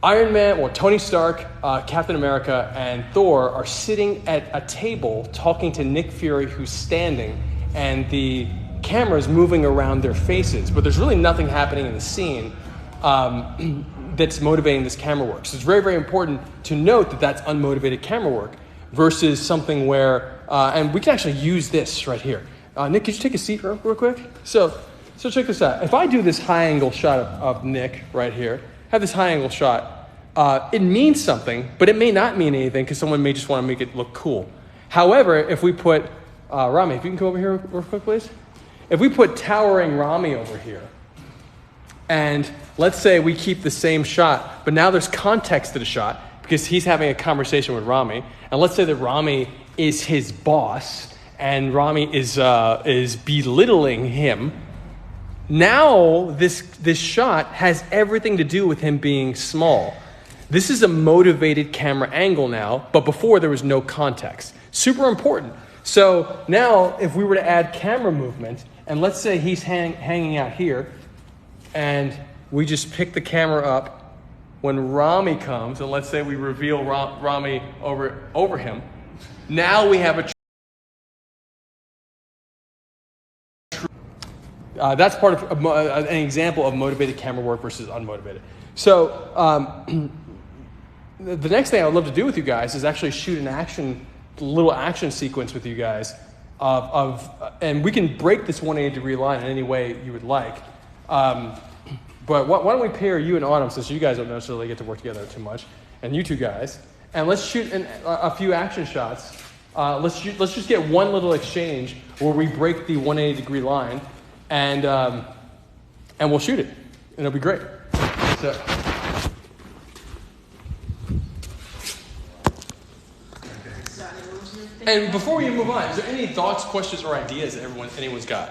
Iron Man, or Tony Stark, Captain America, and Thor are sitting at a table talking to Nick Fury, who's standing, and the camera is moving around their faces, but there's really nothing happening in the scene that's motivating this camera work. So it's very, very important to note that that's unmotivated camera work versus something where, and we can actually use this right here. Nick, could you take a seat real quick? So check this out. If I do this high angle shot of Nick right here, have this high angle shot, it means something, but it may not mean anything because someone may just want to make it look cool. However, if we put, Rami, if you can come over here real quick, please. If we put towering Rami over here, and let's say we keep the same shot, but now there's context to the shot because he's having a conversation with Rami, and let's say that Rami is his boss, and Rami is belittling him. Now this shot has everything to do with him being small. This is a motivated camera angle now, but before there was no context. Super important. So now if we were to add camera movement, and let's say he's hanging out here, and we just pick the camera up when Rami comes, and let's say we reveal Rami over him. Now we have that's part of an example of motivated camera work versus unmotivated. So the next thing I would love to do with you guys is actually shoot a little action sequence with you guys and we can break this 180-degree line in any way you would like. But why don't we pair you and Autumn, since you guys don't necessarily get to work together too much, and you two guys, and let's shoot a few action shots. Let's just get one little exchange where we break the 180-degree line, and we'll shoot it, and it'll be great. So. And before we move on, is there any thoughts, questions, or ideas that anyone's got?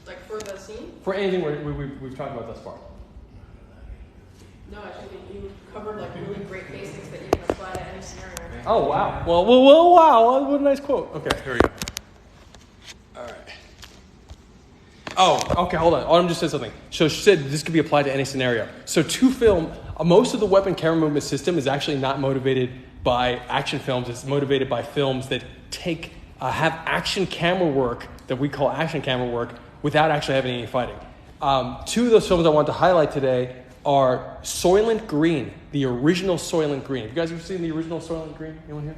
Like for the scene? For anything we've talked about thus far. No, actually, you covered like really great basics that you can apply to any scenario. Oh, wow. Well, wow. What a nice quote. Okay, here we go. All right. Oh, okay, hold on. Autumn just said something. So she said this could be applied to any scenario. So to film, most of the weapon camera movement system is actually not motivated by action films. It's motivated by films that have action camera work that we call action camera work without actually having any fighting. Two of those films I want to highlight today are Soylent Green, the original Soylent Green. Have you guys ever seen the original Soylent Green? Anyone here?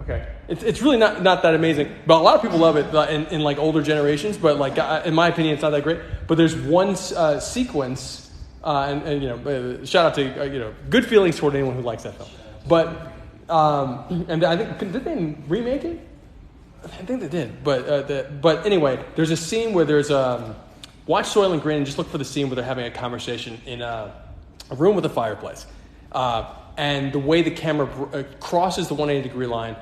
Okay. It's really not that amazing, but a lot of people love it in like older generations, but like in my opinion, it's not that great. But there's one sequence, and shout out to good feelings toward anyone who likes that film. But and I think did they remake it? I think they did. But anyway, there's a scene where there's watch Soylent Green and just look for the scene where they're having a conversation in a room with a fireplace. And the way the camera crosses the 180-degree line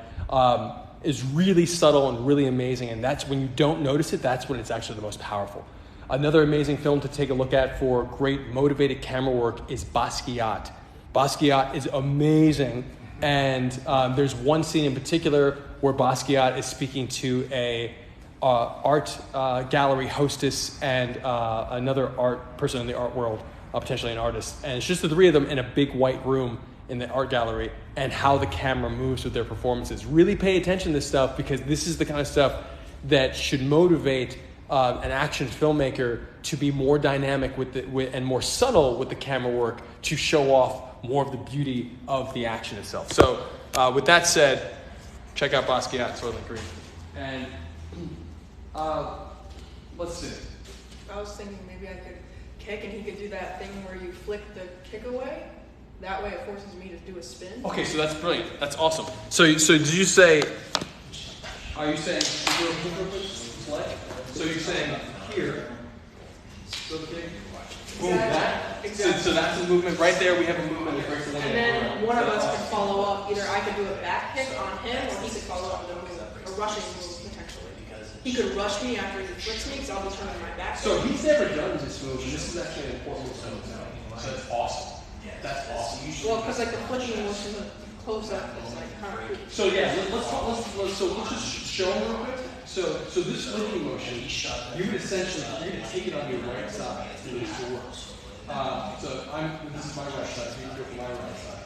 is really subtle and really amazing. And that's when you don't notice it, that's when it's actually the most powerful. Another amazing film to take a look at for great motivated camera work is Basquiat. Basquiat is amazing. And there's one scene in particular where Basquiat is speaking to a art gallery hostess and another art person in the art world, potentially an artist. And it's just the three of them in a big white room in the art gallery and how the camera moves with their performances. Really pay attention to this stuff because this is the kind of stuff that should motivate an action filmmaker to be more dynamic and more subtle with the camera work to show off more of the beauty of the action itself. So with that said, Check out Basquiat, Soylent Green. And let's see. I was thinking maybe I could kick and he could do that thing where you flick the kick away. That way it forces me to do a spin. Okay, so that's brilliant. That's awesome. So did you say, are you saying, play? So you're saying here, so kick, boom, that. Exactly. So that's a movement right there. We have a movement that breaks the And then one of us can follow up. Either I could do a back kick on him, or he could follow up with a rushing move potentially. He could rush me after he flicks me, because I'll be turning my back. So he's never done this move, and this is actually an important move to know. So that's awesome. That's awesome. Well, because like the flicking motion, the close up is like kind of cool. So yeah, let's just show him real quick. So this flicking motion, you would essentially you're gonna take it on your right side through this door. This is my right side. So you can go from my right side.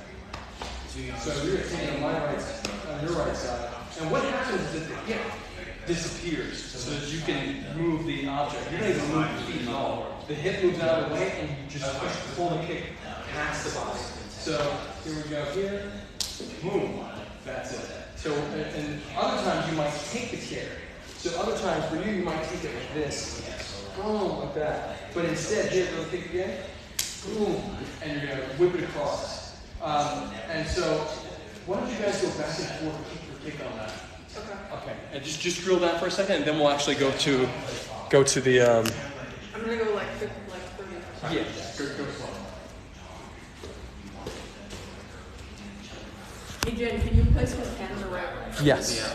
So you're gonna take it on your right side, and what happens is that the hip disappears, so that you can move the object. You're not even move the feet at all. The hip moves out of the way, and you just pull the kick past the body. So here we go. Here, boom. That's it. So and other times you might take the kick. So other times for you might take it like this, boom, like that. But instead, here, go kick again, boom, and you're gonna whip it across. And so, why don't you guys go back and forth, kick for kick on that? Okay. And just drill that for a second, and then we'll actually go to the. I'm gonna go like 30. Yeah. Go slow. Hey Jen, can you place his hand the right way? Yes.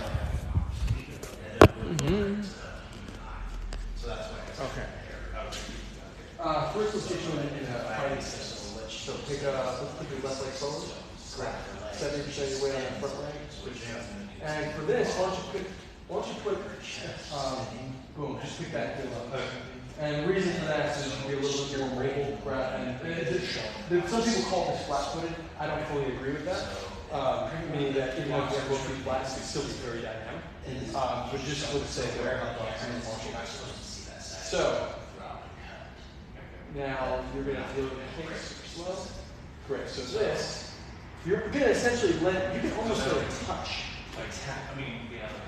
Mm-hmm. Okay. First, let's get you in a fighting system. So let's take your left leg forward. Grab. 70% of your weight on that front leg. And for this, why don't you put, boom, just pick that heel up. And the reason for that is to be a little bit more mobile, grab, and some people call this flat-footed. I don't fully agree with that. Meaning that even though you have both feet flat, it can still be very dynamic. But just for the sake of So, now you're going to feel the kicks slow. Great. So this, you're going to essentially you can almost feel a touch, like tap.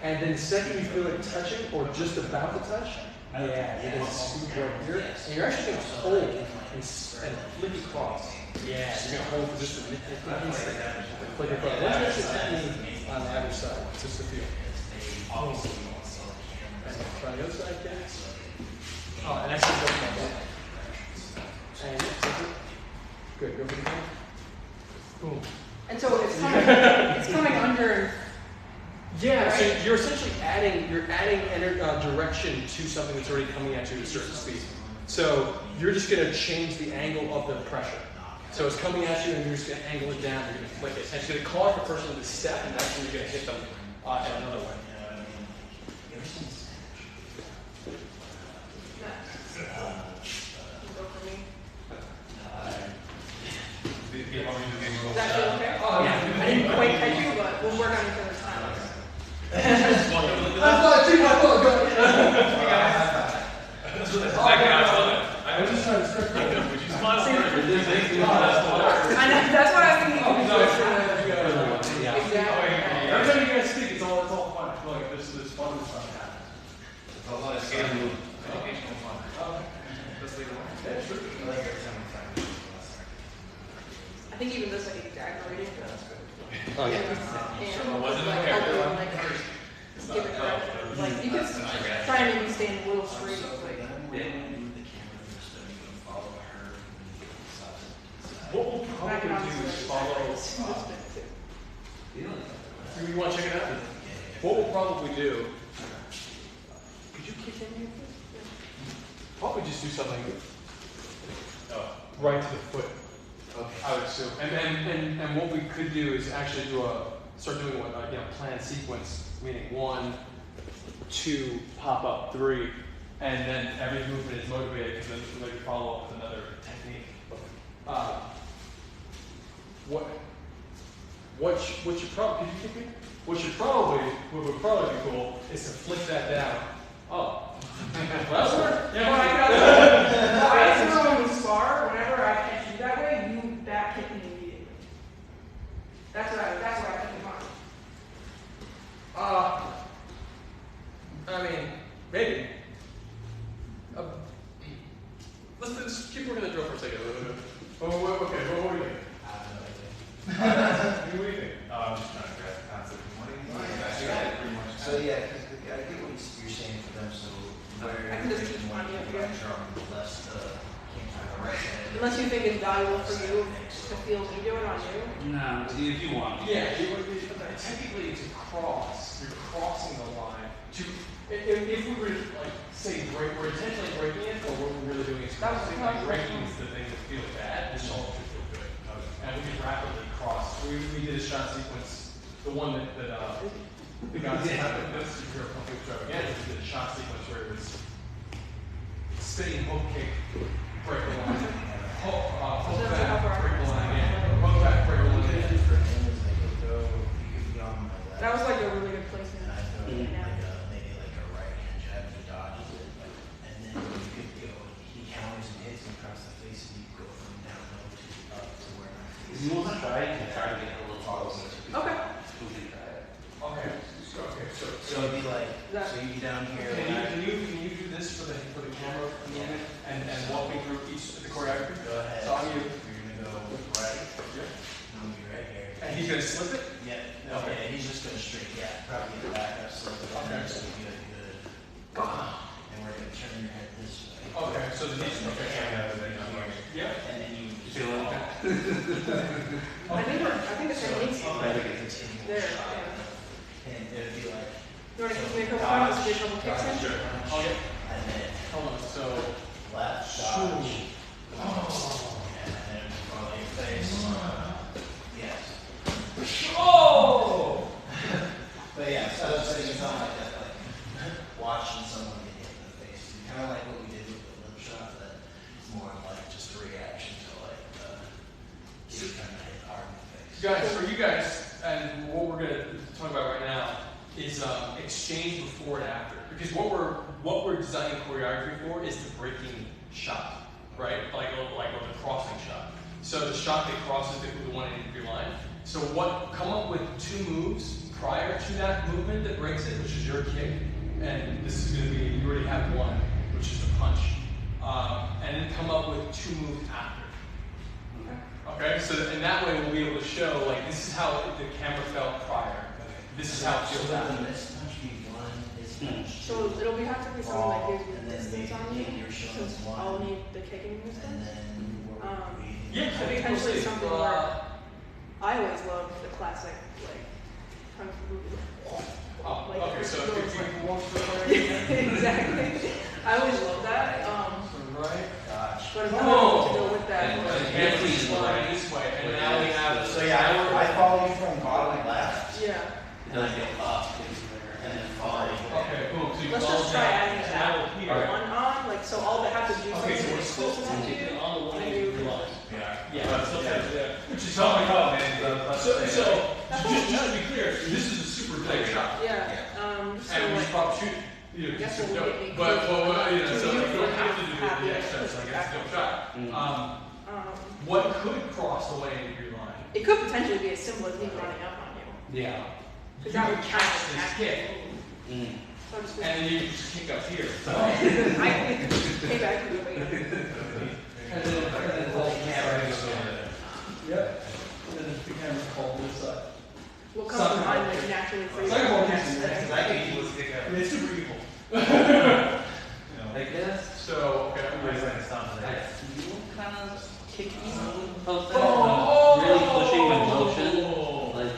And then the second you feel it touching, or just about to touch, you're going to scoop right here. And you're actually going to hold and flick across. Yeah, you're going to hold for just a minute. Flick across. Let's just technique on either side, just to feel. And try the other side, kids. Oh, and actually go for that. And good, go for the other. Boom. And so it's coming under. Yeah, right? So you're essentially adding direction to something that's already coming at you at a certain speed. So you're just going to change the angle of the pressure. So it's coming at you, and you're just going to angle it down. You're going to flick it, and it's going to cause the person to step, and that's when you're going to hit them in another way. Does that feel okay? Oh, yeah. I didn't quite catch you, but we'll work on each other's time. I thought, I was just trying to start. Would you sponsor it? I know, that's why I think you can do it. Exactly. Every time you guys speak, it's all fun. I feel like this fun stuff happens. It's a lot of educational fun. Yeah, sure. I think even this like exaggerated. Oh yeah. Like you could try and maybe stand a little straight. What we'll probably do is follow. You want to check it out? What we'll probably do. Could you kick in here? Probably just do something right to the foot. Okay. I would assume. And what we could do is actually start doing what planned sequence, meaning 1, 2, pop up, 3, and then every movement is motivated because then we can follow up with another technique. What should probably would probably be cool is to flick that down. Oh. Last word? Yeah. I assume spar, whenever I catch you that way, you back kick me immediately. That's what I keep in mind. drill for a second. Okay, what do you think? What do you think? I'm just trying to grasp the concept of money. Yeah. Pretty much. So yeah, because I get what you're saying for them. So where I can just keep money up here. less can't try to write it. Unless you think it's valuable for you to feel me do it on you. No, if you want. Yeah, technically it's a cross. You're crossing the line. If we were like say we're intentionally breaking it, or what we're really doing is breaking is the thing that feels bad. This all should feel good, and we can rapidly cross. We did a shot sequence, the one that the guys this superhero company was driving again. We did a shot sequence where it was spinning hook kick, break the line, hook back, break the line again, hook back, break the line again. That was like a really good placement. Maybe like a right hand jab, he dodges it, and then you could go. He counters and hits him across the face, and you go from down low to up to where my If face. you want to try, you can try to get a little closer. Okay. We can try it. Okay, So it'd be like, so you'd be down here. Can you do this for the camera movement and walk me through each the choreography? Go ahead. So I'm you. You're gonna go right. Yep. I'm gonna be right here. And he's gonna slip it. Yeah. Okay. Yeah, he's just gonna straight. Yeah, probably get back up so Okay. so good. And we're gonna turn your head this way. Okay, so the he's okay. Yeah. And then you Feel it? I think the technique's continue. there. Yeah. And it'd be like, You want to give me a couple times to get a couple kicks in? Sure. Oh yeah. and then Hold on. So. left dodge. And then follow your face. Yes. Oh! But yeah, so you sound like that, like watching someone get hit in the face. Kind of like what we did with the lip shot, that it's more like just a reaction to like getting kind of hit hard in the face. Guys, for you guys, and what we're gonna talk about right now is exchange before and after. Because what we're designing choreography for is the breaking shot, right? Like with the crossing shot. So the shot that crosses the 180-degree line. So come up with 2 moves prior to that movement that breaks it, which is your kick, and this is going to be, you already have one, which is the punch, and then come up with 2 moves after. Okay, so in that way we'll be able to show, like, this is how the camera felt prior. This is how it feels So after. then this punch be one, this punch. So it'll have to be something that gives me And then distance on maybe me, you're showing since one. I'll need the kicking And distance. then Yeah, I think Potentially we'll see. something where I always love the classic, like, kung fu movie. Oh, Like, okay, so it's if like- you walk through Exactly. I always love that. right? gosh. But I'm not to go with that. And- And hand please line this way, and now we have. So yeah, I follow you from bottom left, Yeah. and I go up, and then follow you. Okay, boom. So you Let's follow just try down, adding and that now we're here. one on, like, so all that have to do Okay, so something we're that's still close enough to you. on the and 180-degree you- line. Yeah. Yeah. Which is Tell me how how, man. So just to be clear, this is a super tight shot. Yeah, so And we like, probably shoot, you know, Guess just what would get me but close you know, to so you like, you don't would have to be do happy the extra, so I guess it's no shot. What could cross the 180-degree line? it could potentially be as simple as me running up on you. Yeah. You Because that would could count catch as an this active kick, move. Mm. So I'm just and then you just kick up here. maybe I could do it. And then Yep. And then the camera called this side. What comes to mind like naturally for you? It's like more next easy, thing? because I can use it. I mean, it's super evil. Like this. So, okay, I'm Everybody's ready. like stomp I their head. feel kind of kicky of that. Oh! Really pushing with motion, like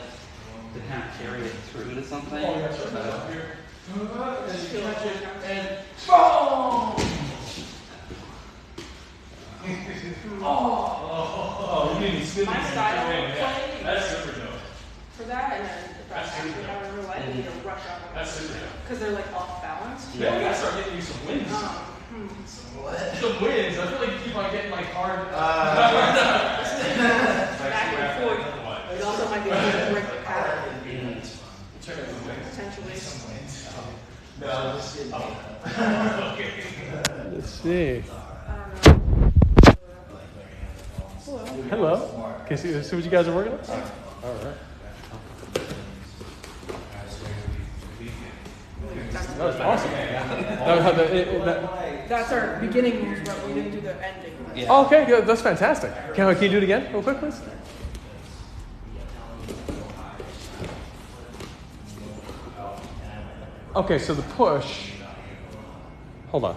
to kind of carry it through to something. Oh, yeah, so up here. And you catch it, and boom! Oh, you didn't spin My it. style Yeah. playing That's super dope. for that, and then if that's That's actually super how in real life, you need to rush up on That's super dope. because they're like off balance. Yeah, we gotta start getting you some wins. What? Some wins. I feel like you keep on getting like hard. Back and forth. It also might be able to break the pattern, Check out the wins. potentially. No, just kidding. Okay. Let's see. I don't know. Hello. Okay, see what you guys are working on? All right. That was awesome. That's our beginning moves, but we didn't do the ending. Yeah. Oh, okay, yeah, that's fantastic. Can you do it again real quick, please? Okay, so the push. Hold on.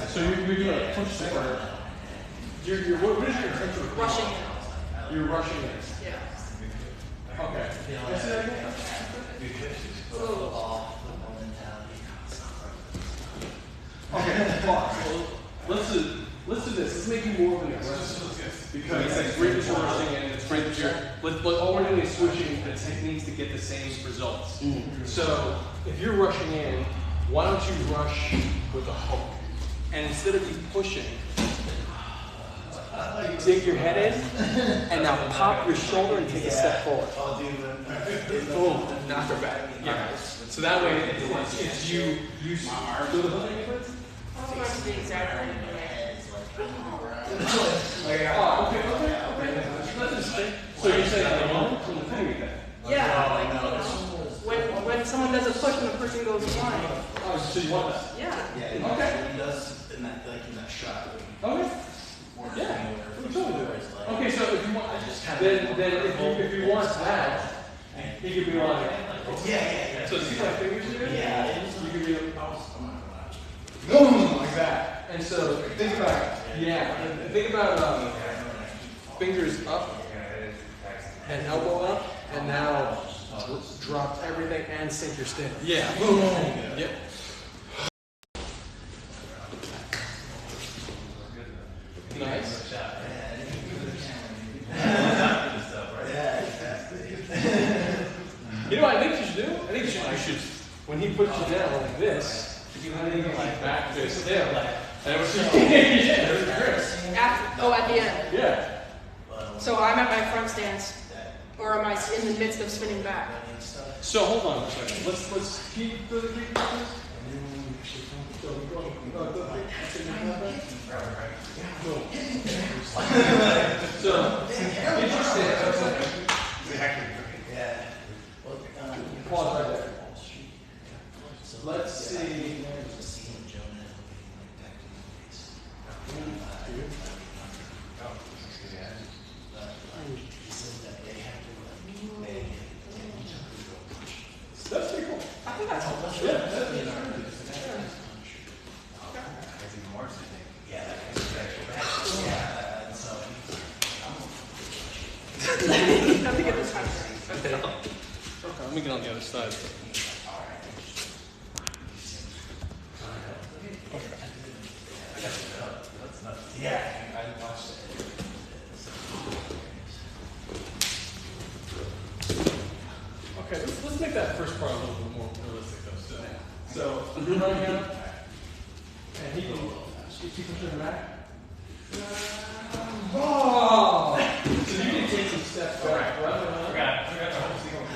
So you're doing a push start. What is your intention? Rushing in. You're rushing it. Yeah. Okay. Let's do that again. Okay, so let's do this. Let's make you more of an aggressive. Because it's great that you're rushing in, it's great that you're, all we're doing is switching the techniques to get the same results. So if you're rushing in, why don't you rush with a hook? And instead of you pushing, you dig your head in, and now pop your shoulder and take a step forward. Boom, knock her back. Yeah. So that way, it's you do the hook difference? I don't remember the exact thing. Oh, okay. That's interesting. So you're saying the moment from the thing then? Yeah, like when someone does a push and the person goes flying. Oh, so you want that? Yeah. Yeah, Okay. he does in that shot. Okay. Yeah. We totally do it. Okay, so if you want, then if you want that, he could be like, Yeah. so see my fingers here? Yeah. You could be boom, like that. And so think about, think about fingers up and elbow up, and now drop everything and sink your shin. Yeah. Boom. Yep. Nice. You know what I think you should do? I think you should when he puts you down like this, you know, like back fist him. And it was just, yeah, there's Chris. At the end. Yeah. So I'm at my front stance, or am I in the midst of spinning back? So hold on a second. Let's keep the So get your stance. Pause right there. Let's see. That's pretty cool. I think that's helpful. Yeah, that's pretty cool. Let me get this time. Okay, let me get on the other side. Okay, let's make that first part a little bit more realistic though still. So you're running out, and he can keep pushing him back. Oh! So you can take some steps back, right? Forgot the whole sequence.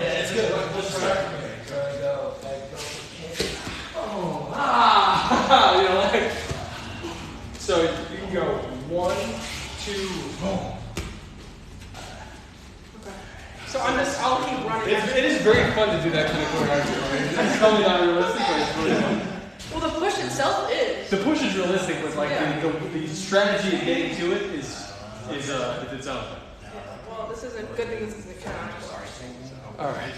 It's good. Let's start. You know, like, so you can go 1, 2, boom. Okay. So I'll keep running. It is very fun to do that kind of choreography. Right? It's totally not realistic, but it's really fun. Well, the push itself is. The push is realistic, but like Yeah. the strategy of getting to it is its own thing. Yeah, well, this is a good thing. This is a camera. All right.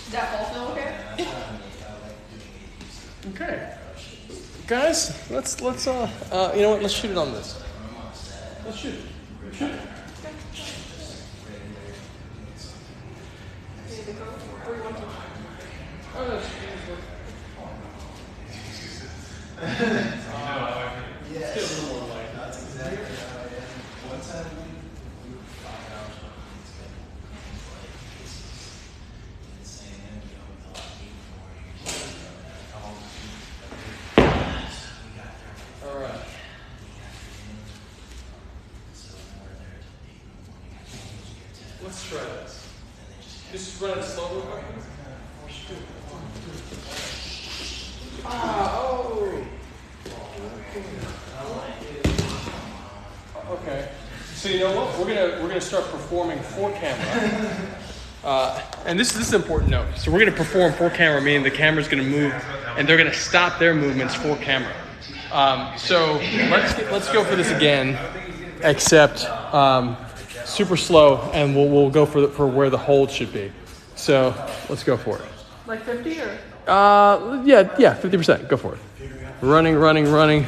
Did that all feel okay? Okay. Guys, let's you know what? Let's shoot it on this. Let's shoot it. Shoot it. Need to go? Where you want to? Oh, that's Yes. Get a little more light. That's exactly how I am. One time we were 5 hours working on schedule. It's like, this is insane. And we opened a lot of people for years. We got there. All right. So we were there till 8 in the morning. I think it was year 10. Let's try this. And they just Just run it slow real quick. Okay. So you know what? We're gonna start performing for camera. And this is an important note. So we're gonna perform for camera, meaning the camera's gonna move, and they're gonna stop their movements for camera. So let's go for this again, except super slow, and we'll go for where the hold should be. So let's go for it. Like 50 or? Yeah, 50%. Go for it. Running.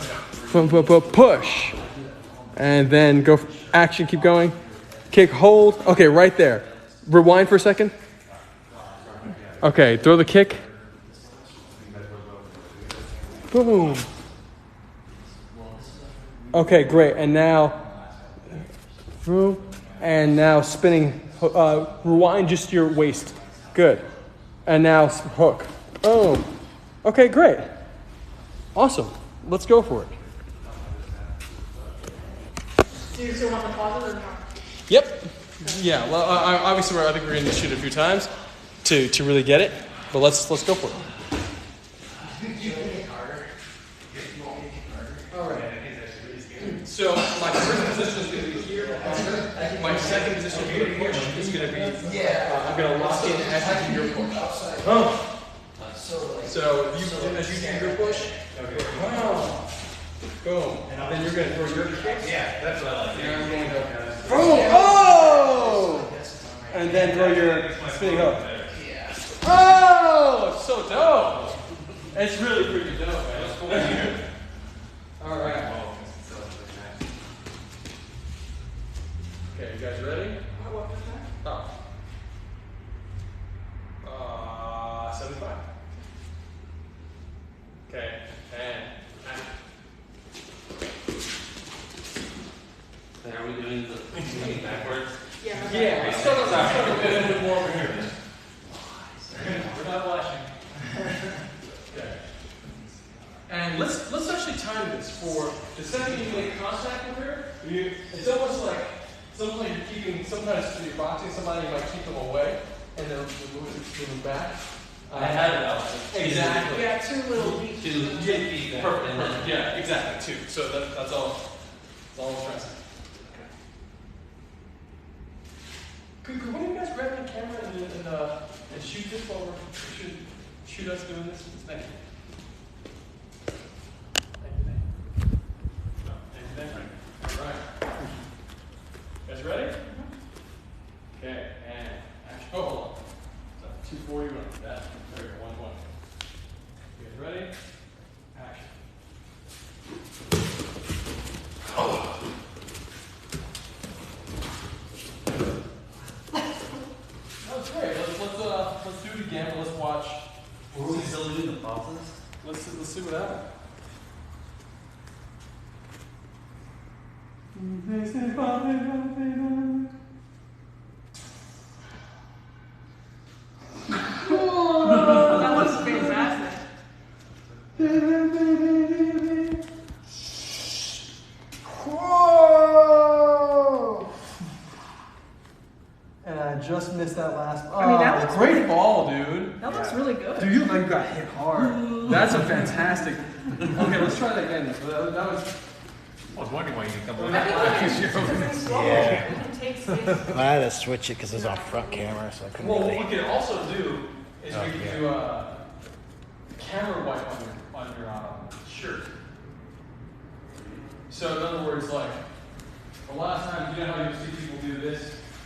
Push. And then go action, keep going. Kick, hold. Okay, right there. Rewind for a second. Okay, throw the kick. Boom. Okay, great. And now, spinning. Rewind just your waist. Good. And now hook. Oh. Okay, great. Awesome. Let's go for it. Do you still want to pause it or not? Yep. Yeah. Well, obviously, I think we're going to shoot it a few times to really get it. But let's go for it. All right. So my first position is going to be here. My second position is going to be here. It's going to be. I'm going to lock in as you do your push. Oh. So as you do your push. Okay. Wow. Boom. And then you're going to throw your kicks. Yeah, that's what I like. And I'm going to boom. Oh! And then throw your spinning hook. Oh! It's so dope. It's really pretty dope, man. It's cool. All right. Okay, you guys ready? Oh. 75. Okay, and Are we doing the backwards? yeah, let's start a little bit more over here. We're not watching. Okay. And let's actually time this for the second you make contact with her. It's almost like sometimes you're keeping. Sometimes when you're boxing somebody, you might keep them away, and then moving back. I had it out. Exactly. Yeah, 2 little beats. 2 feet back. Perfect. Yeah, exactly. 2. So that's all. That's all I'm trying to say. Could one of you guys grab my camera and shoot this while we're shoot us doing this? Thank you. Thank you. All right. You guys ready? Okay, and action. Oh, hold on. So 240 run. That. There we go. 1-1. You guys ready? Action. Oh. That was great. Let's do it again. But let's watch. Were we still doing the pauses? Let's see what happens. That looks fantastic. Whoa! And I just missed that last. I mean, that looks great ball, dude. That looks really good. Dude, you look like you got hit hard. That's a fantastic. Okay, let's try that again. So that was. I was wondering why you didn't come I think Yeah. it takes space. I had to switch it because it was on front camera, so I couldn't Well, really. what we can also do is we can do a camera wipe on your shirt. So in other words, like the last time, you know how you see people do this,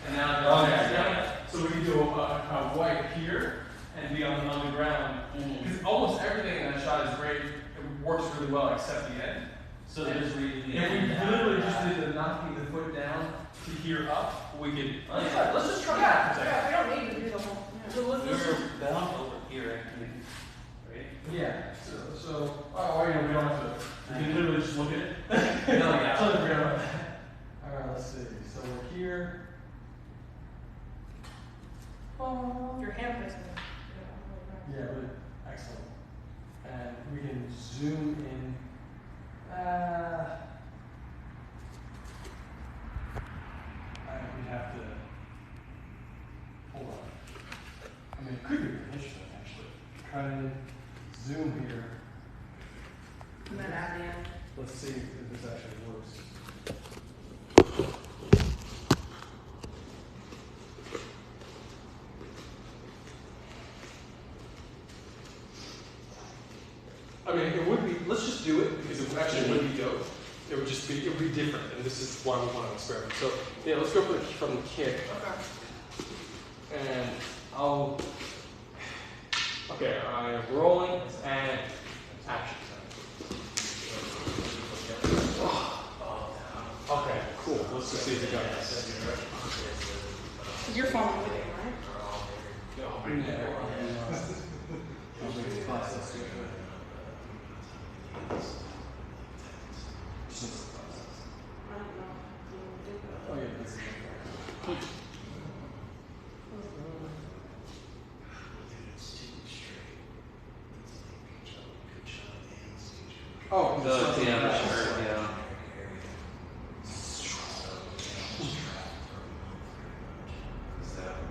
and now they're down. So we can do a wipe here and be on the ground. Because almost everything in that shot is great. It works really well except the end. So there's if we literally just did the knocking the foot down to here up, we could. Let's just try that for a second. Yeah, we don't need to do the whole. So let's We were down over here, right? Yeah. So you know, we don't have to. We can literally just look at it. No, yeah. All right. Let's see. So we're here. Your hand placement. Yeah. Really excellent. And we can zoom in. We'd have to. Hold on. I mean, it could be conditioning actually. Try to zoom here. And then at the end. Let's see if this actually works. I mean, it would be, let's just do it, because it actually would be dope. It would just be, it would be different, and this is why we want to experiment. So, yeah, let's go from the kick. Okay. And I'll, okay, I'm rolling, and action. Okay, cool. Let's just see if it goes. You're following with it, right? I don't know. Oh, yeah. Oh, The, yeah, sure, yeah.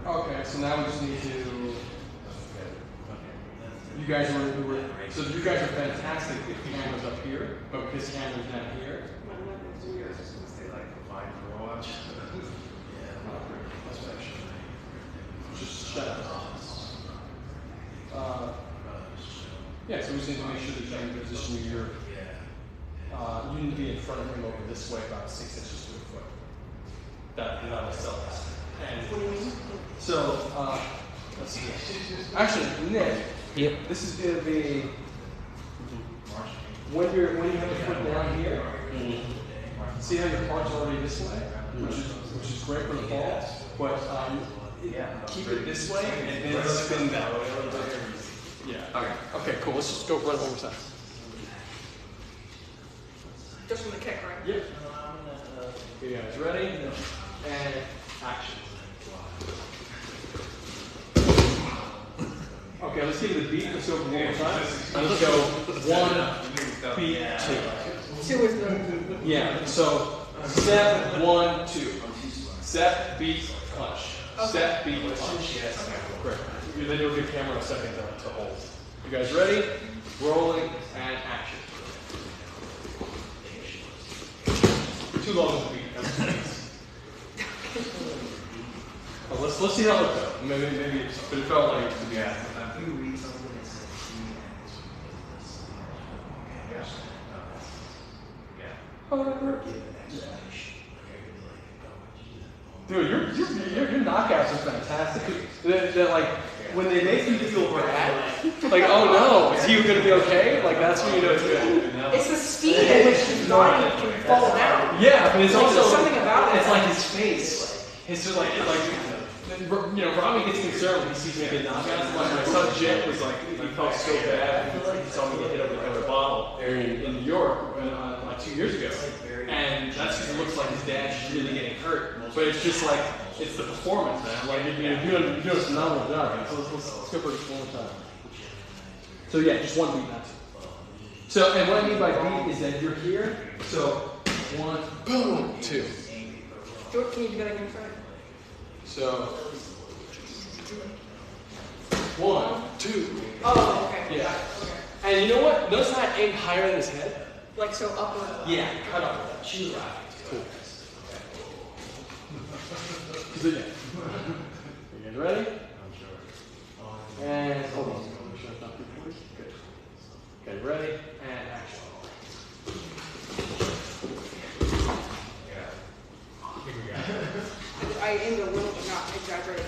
Okay, so now we just need to. You guys were so you guys are fantastic if the camera's up here, but because camera's down here. Just shut up. Yeah, so we just need to make sure that you can position your. You need to be in front of him over this way, about 6 inches to a foot. That will sell us. And What do you mean? so, let's see. Actually, Nick, Yep. this is going to be when you have your foot down here. See how your part's already this way, which is great for the ball. But keep it this way and then spin that way a little bit. Yeah. Okay. Okay. Cool. Let's just go run one more time. Just from the kick, right? Yep. You guys ready? And action. Okay, let's give it a beat. Let's go one more time. Let's go 1, beat, 2. 2 is the. Yeah, so step 1, 2. Step, beat, punch. Step, beat, punch. Great. Then you'll give camera a second to hold. You guys ready? Rolling and action. Too long of a beat. That's 2 beats. Oh, let's see how it goes. Maybe it's, but it felt like it to be asked. Dude, your knockouts are fantastic. They're like when they make you feel bad, like oh no, is he gonna be okay? Like that's when you know it's good. It's the speed at which his body can fall down. Yeah, but it's Like, also there's something about it. It's like his face. His just like you know, Robbie gets concerned when he sees me get knockouts. Like my son Jet was like he felt so bad when he saw me get hit over the bottle in New York like 2 years ago. And that's because it looks like his dad's really getting hurt. But it's just like, it's the performance, man. Like, you're doing a phenomenal job. So let's go for it one more time. So yeah, just one beat, not 2. So, and what I mean by beat is that you're here. So, 1, boom, 2. George, can you do that again, sorry? So, 1, 2. Oh, okay. Yeah. Okay. And you know what? Notice how I aimed higher than his head? Like so upward. Yeah, cut off. Cool. So yeah. You guys ready? And hold on. Good. Okay, ready? And action. I aimed a little, but not exaggerated.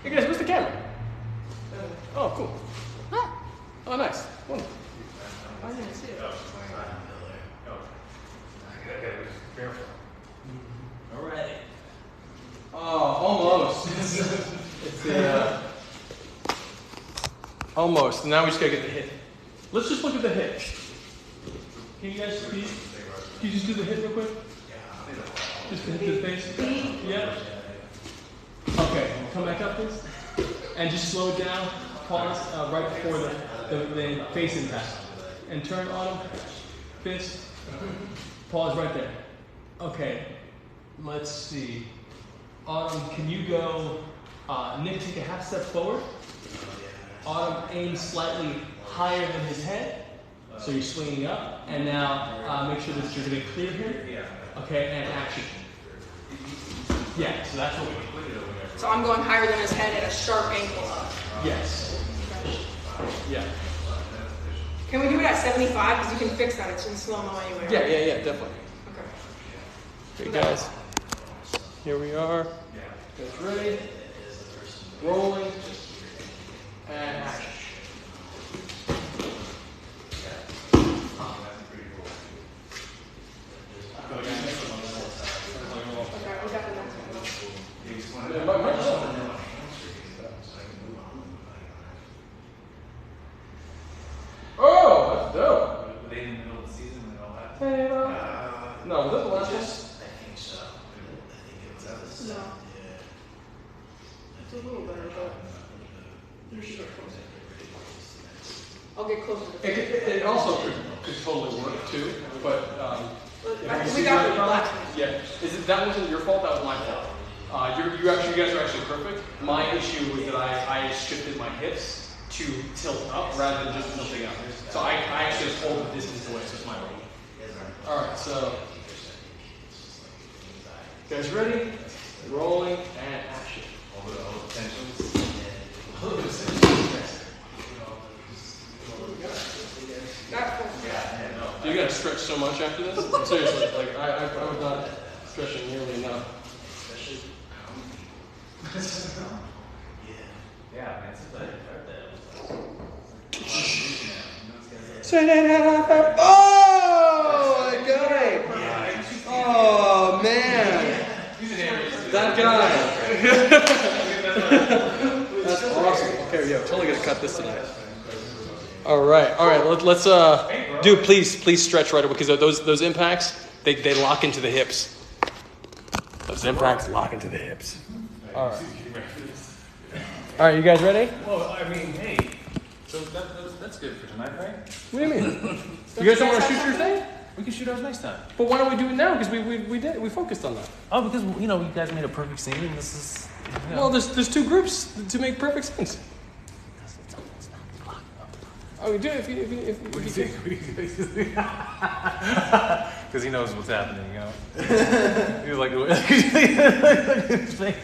Hey guys, where's the camera? Oh, cool. Oh, nice. Wonderful. I didn't see it. Alrighty. Oh, almost. It's the, almost. Now we just gotta get the hit. Let's just look at the hit. Can you guys please? Can you just do the hit real quick? Just to hit the face? Yeah. Okay, come back up please. And just slow it down. Pause right before the face impact. And turn on him. Fist. Pause right there. Okay. Let's see. Autumn, can you go, Nick, take a half step forward. Autumn, aim slightly higher than his head. So you're swinging up. And now make sure that you're going to clear him. Okay, and action. Yeah, so that's what we put it over there. So I'm going higher than his head at a sharp angle up. Yes. Yeah. Can we do it at 75? Because you can fix that. It's in slow-mo anyway. Yeah, right? yeah, definitely. Okay. Okay, guys. Here we are. Guys ready? Rolling. And action. Okay, we got the next one. Oh, that's dope. Were they in the middle of the season and all that? No, was that the last one? I think so. I think it was. No. Yeah. It's a little better, but you should get closer. I'll get closer to It also could totally work too, but we got the last one. yeah, that wasn't your fault. That was my fault. You guys are actually perfect. My issue was that I shifted my hips to tilt up rather than just tilting up. So I actually pulled the distance away. So it's my fault. All right, so guys ready? Rolling and action. All the tensions. You gotta stretch so much after this. Seriously, like I was not stretching nearly enough. Yeah, man, it's a better Oh, I got it. Oh man, that guy. That's awesome. Okay, yeah, totally gonna cut this tonight. All right. Let's dude, please stretch right away because those impacts they lock into the hips. Those impacts lock into the hips. All right, you guys ready? Well, I mean, hey, so that's good for tonight, right? What do you mean? You guys don't want to shoot your thing? We can shoot ours next time. But why don't we do it now? Because we focused on that. Oh, because, you know, you guys made a perfect scene, and this is, you know. Well, there's two groups to make perfect sense. Oh, we do if you What do you think? Because he knows what's happening, you know. He was like,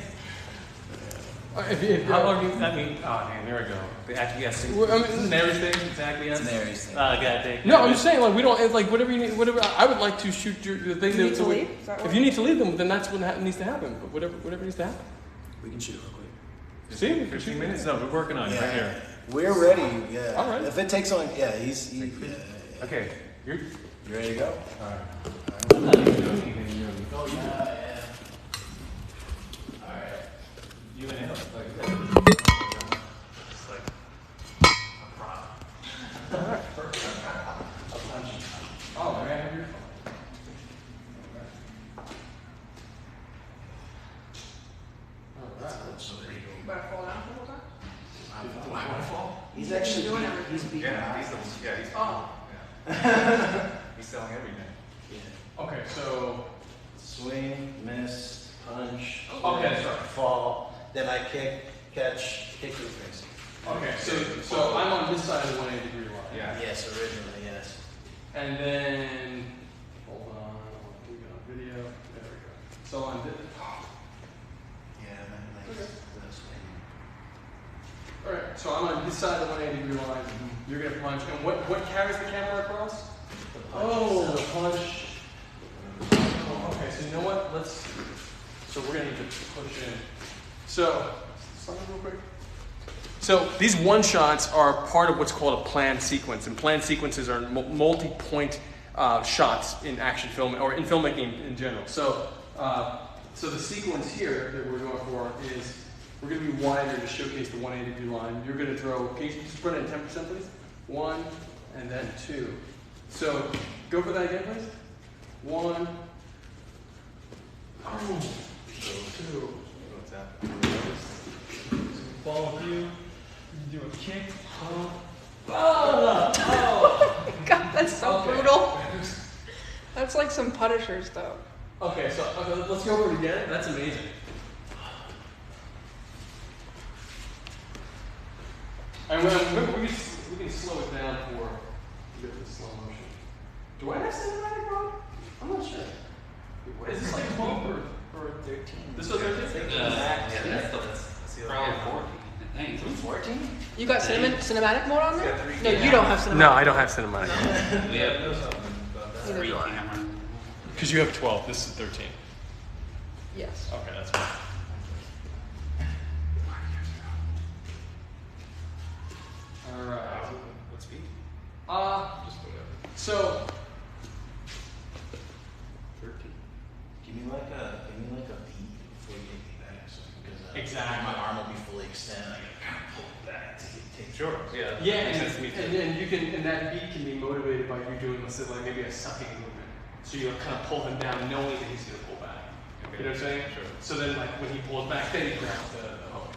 how long do you, I mean, oh man, there we go. The acquiescing. Well, I mean, Isn't Mary's thing? It's acquiescing. It's Mary's thing. God, thank you. No, I'm just saying, like, we don't, it's like, whatever you need, whatever, I would like to shoot the thing. You need to leave? Is that If what- you need to leave them, then that's what needs to happen. But whatever needs to happen. We can shoot real quick. See? We can 15 shoot minutes? No, we're working on it right here. We're ready. Yeah. All right. If it takes on, yeah, he's. Okay. You're, You ready to go? all right. I'm not even doing anything really. Oh yeah. You and him. It's like a prop. Oh, man, have your phone. All right. You better fall down a couple times. Do I want to fall? He's actually doing everything. he's beating Yeah, he's Oh. he's selling everything. Yeah. Okay, so Swing, miss, punch, Okay, swing, sorry. fall. Then I kick, catch, kick your face. okay, so I'm on this side of the 180-degree line. Yeah. Yes, originally, yes. And then hold on, we got a video. There we go. So on this. Yeah, and then like Okay. the swing. All right, so I'm on this side of the 180-degree line. You're gonna punch, and what carries the camera across? The punch Oh, the itself. punch. Oh, okay, so you know what? So we're gonna need to push in. So, start real quick. So these one shots are part of what's called a planned sequence, and planned sequences are multi-point shots in action film or in filmmaking in general. So, so the sequence here that we're going for is we're going to be wider to showcase the 180-degree line. You're going to throw. Can you just run it in 10%, please? 1 and then 2. So go for that again, please. 1. Oh. 2. What's happening? Follow you. You do a kick. Oh. God, that's so brutal. That's like some Punishers, though. Okay, so let's go over it again. That's amazing. And remember, we can slow it down for a bit of slow motion. Do I have cinematic mode? I'm not sure. Is this like 12 or 13? This doesn't You got cinematic mode on It's there? got 3D. No, you don't have cinematic. No, I don't have cinematic. We have no something about that. Neither do I. camera. Because you have 12, this is 13. Yes. Okay, that's fine. Alright. What speed? Just whatever. So, 13. Give me like a beat before you take me back, so because Exactly. my arm will be fully extended. I gotta kind of pull it back to take. Sure. Yeah. yeah, Makes sense to me too. and you can, and that beat can be motivated by you doing, let's say, like maybe a sucking movement. So you'll kind of pull him down knowing that he's going to pull back. You know what I'm saying? Sure. So then, like, when he pulls back, then he grabs the hook.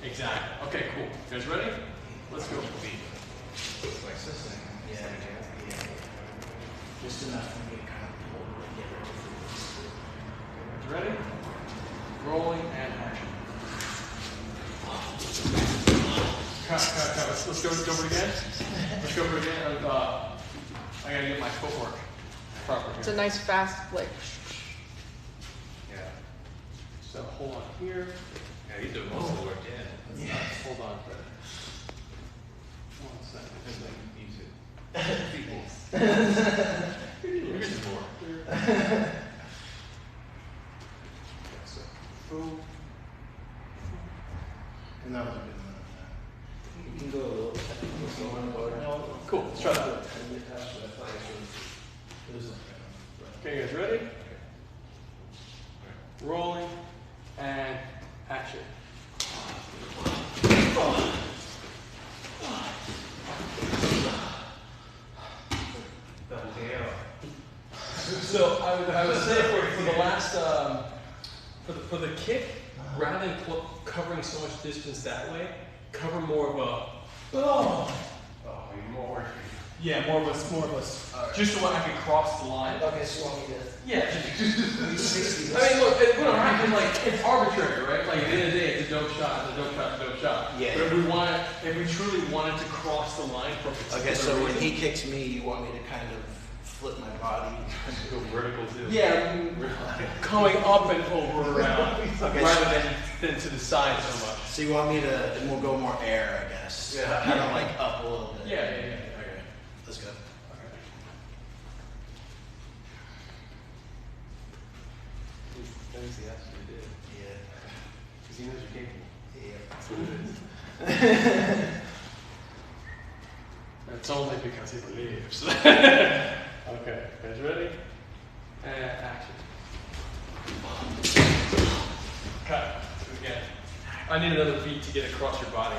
Exactly. Okay, cool. You guys ready? Let's go. Like this. Yeah, yeah. Just enough for me to kind of pull and get ready for this. You ready? Rolling and action. Cut. Let's go over it again. Let's go over it again. And, I gotta get my footwork proper It's a here. nice fast flick. Yeah. So hold on here. Yeah, you do most of the work, yeah. Hold on, Fred. 1 second. It's like easy. Yours is more. So, boom. And that was a good one. You can go a little. Cool. Let's try that. It was like Okay, you guys ready? Rolling and action. Double tail. So I would say for the last for the kick, rather than covering so much distance that way, cover more of a Oh, even more. yeah, more of a just so I can cross the line. Okay, so you want me to Yeah. be 60 I mean, look, it's arbitrary, right? Like at the end of the day, it's a dope shot, it's a dope shot, it's a dope shot. Yeah. But if we truly wanted to cross the line for a particular Okay, so when reason, he kicks me, you want me to kind of flip my body? Go vertical too. yeah, coming up and over around, Okay, rather than to the side so much. So you want me to, and we'll go more air, I guess. Yeah. Kind of like up a little bit. Yeah. Okay, let's go. Thanks, he actually did. Yeah. Because he knows you're capable. Yeah. That's what it is. It's only because he believes. Okay, guys ready? And action. Cut. Do it again. I need another beat to get across your body.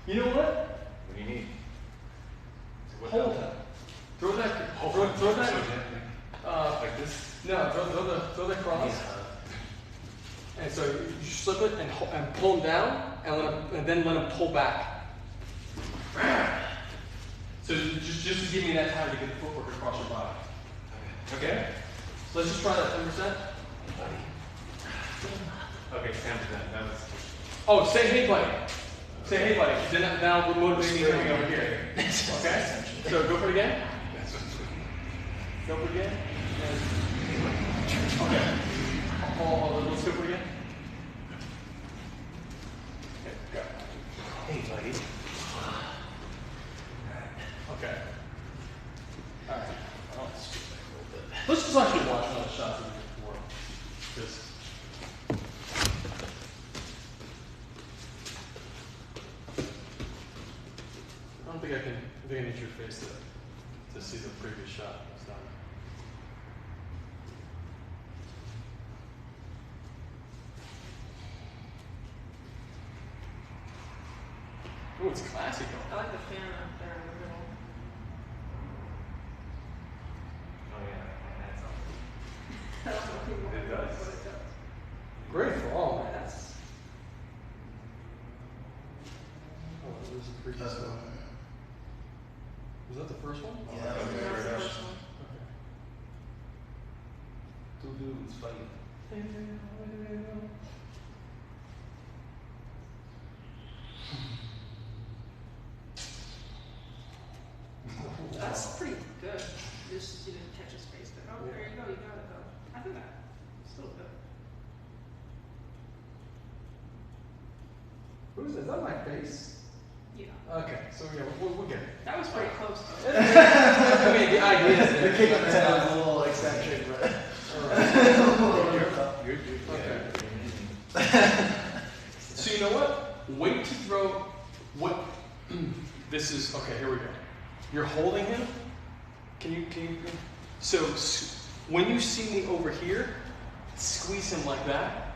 You know what? What do you need? So what Hold else? that. Throw that. Like this? No, throw the cross. And so you slip it and pull him down, and then let him pull back. So just to give me that time to get the footwork across your body. Okay? So let's just try that 10%. Okay, 10%. That was. Oh, say hey, buddy. Say hey, buddy. Then now we're motivating you coming over here. Okay? So go for it again. Go for it again. And, okay. Let's go for it again. Okay, go. Hey, buddy. Okay. Alright. Let's just actually watch another shot from before. Because I don't think I need your face to see the previous shot that's done. Oh, it's classy I though. like the fan up there in the middle. Oh, yeah. That's all. I don't know if you want It does. what it does. Great for all, man. Yes. Oh, this is pretty slow. Was that the first one? Yeah, That was the first one. Okay. Two dudes fighting. That's pretty good. You didn't catch his face there. Oh, there you go. You got it though. I think that Who's is that? My face? Yeah. Okay, so yeah, we'll get it. That was pretty close. I mean, the idea is The kick of the head was a little eccentric, but. You're Okay. So you know what? Wait to throw. What? This is okay. Here we go. You're holding him. Can you? So when you see me over here, squeeze him like that.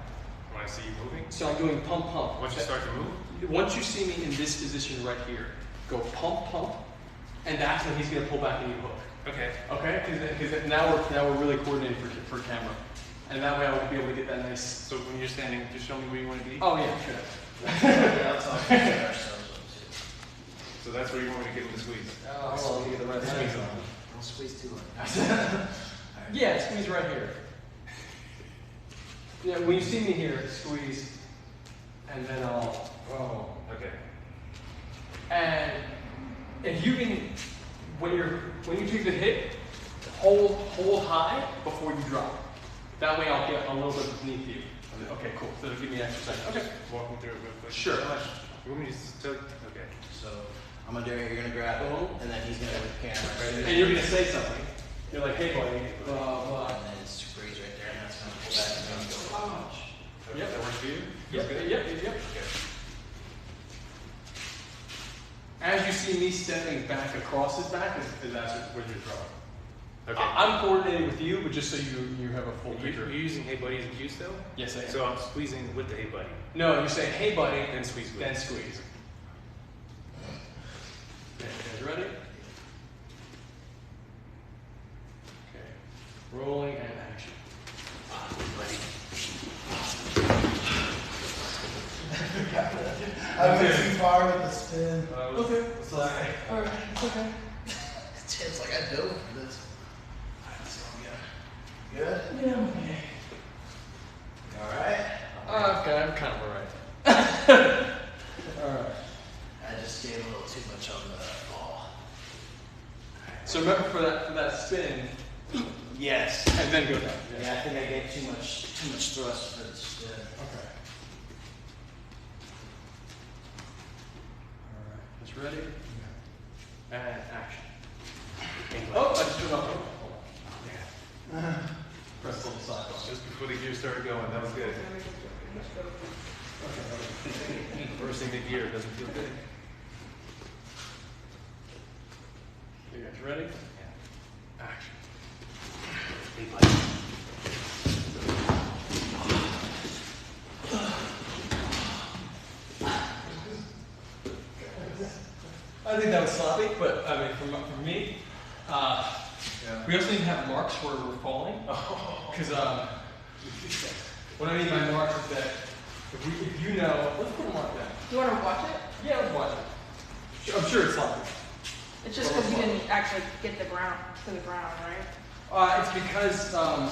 When I see you moving, So I'm doing pump, pump. once you start to move, Once you see me in this position right here, go pump, pump, and that's when he's gonna pull back and you hook. okay. Okay? Because now we're really coordinating for camera, and that way I will be able to get that nice. So when you're standing, just show me where you want to be. Oh yeah, sure. That's all we get ourselves up So that's where you want me to give him the squeeze. Oh, well, get the right squeeze on. to. Don't squeeze too hard. Yeah, squeeze right here. Yeah, when you see me here, squeeze, and then I'll. Oh. Okay. And if you can, when you take the hit, hold high before you drop. That way I'll get a little bit beneath you. Okay, cool. So it'll give me an extra second. Okay. Walk me through it real quick. Sure. You want me to just tell? Okay. So I'm gonna do it, you're gonna grab it, and then he's gonna with the camera. And you're gonna say something. You're like, hey buddy, blah blah. And then it's freeze right there, and that's gonna pull back and then go. Yep. That works for you? Yep, Feels good? yep. Okay. As you see me stepping back across his back, is that's where you're throwing. Okay. I'm coordinating with you, but just so you have a full picture. You're using hey buddy as a cue still? Yes, I am. So I'm squeezing with the hey buddy. No, you say, hey buddy, Then squeeze with then it. squeeze. Okay, you guys ready? Okay. Rolling and action. I went too far with the spin. Okay. Sorry. Alright, it's okay. Tim's like, I dove for this. Alright, so I'm good. Good? Yeah, okay. Alright. Okay, I'm kind of alright. Alright. I just gave a little too much on the ball. So remember for that spin, Yes. and then go down. Yeah, I think I gave too much thrust for the spin. Okay. Alright, just ready? And action. Oh, I just turned off. Hold on. Press a little side. Just before the gear started going, that was good. First thing the gear doesn't feel good. You guys ready? Action. Hey buddy. I think that was sloppy, but I mean, for me, we also need to have marks where we're falling. Because what I mean by marks is that if you know, let's put a mark down. Do you want to watch it? Yeah, let's watch it. I'm sure it's sloppy. It's just because you didn't actually get the ground to the ground, right? It's because I'm.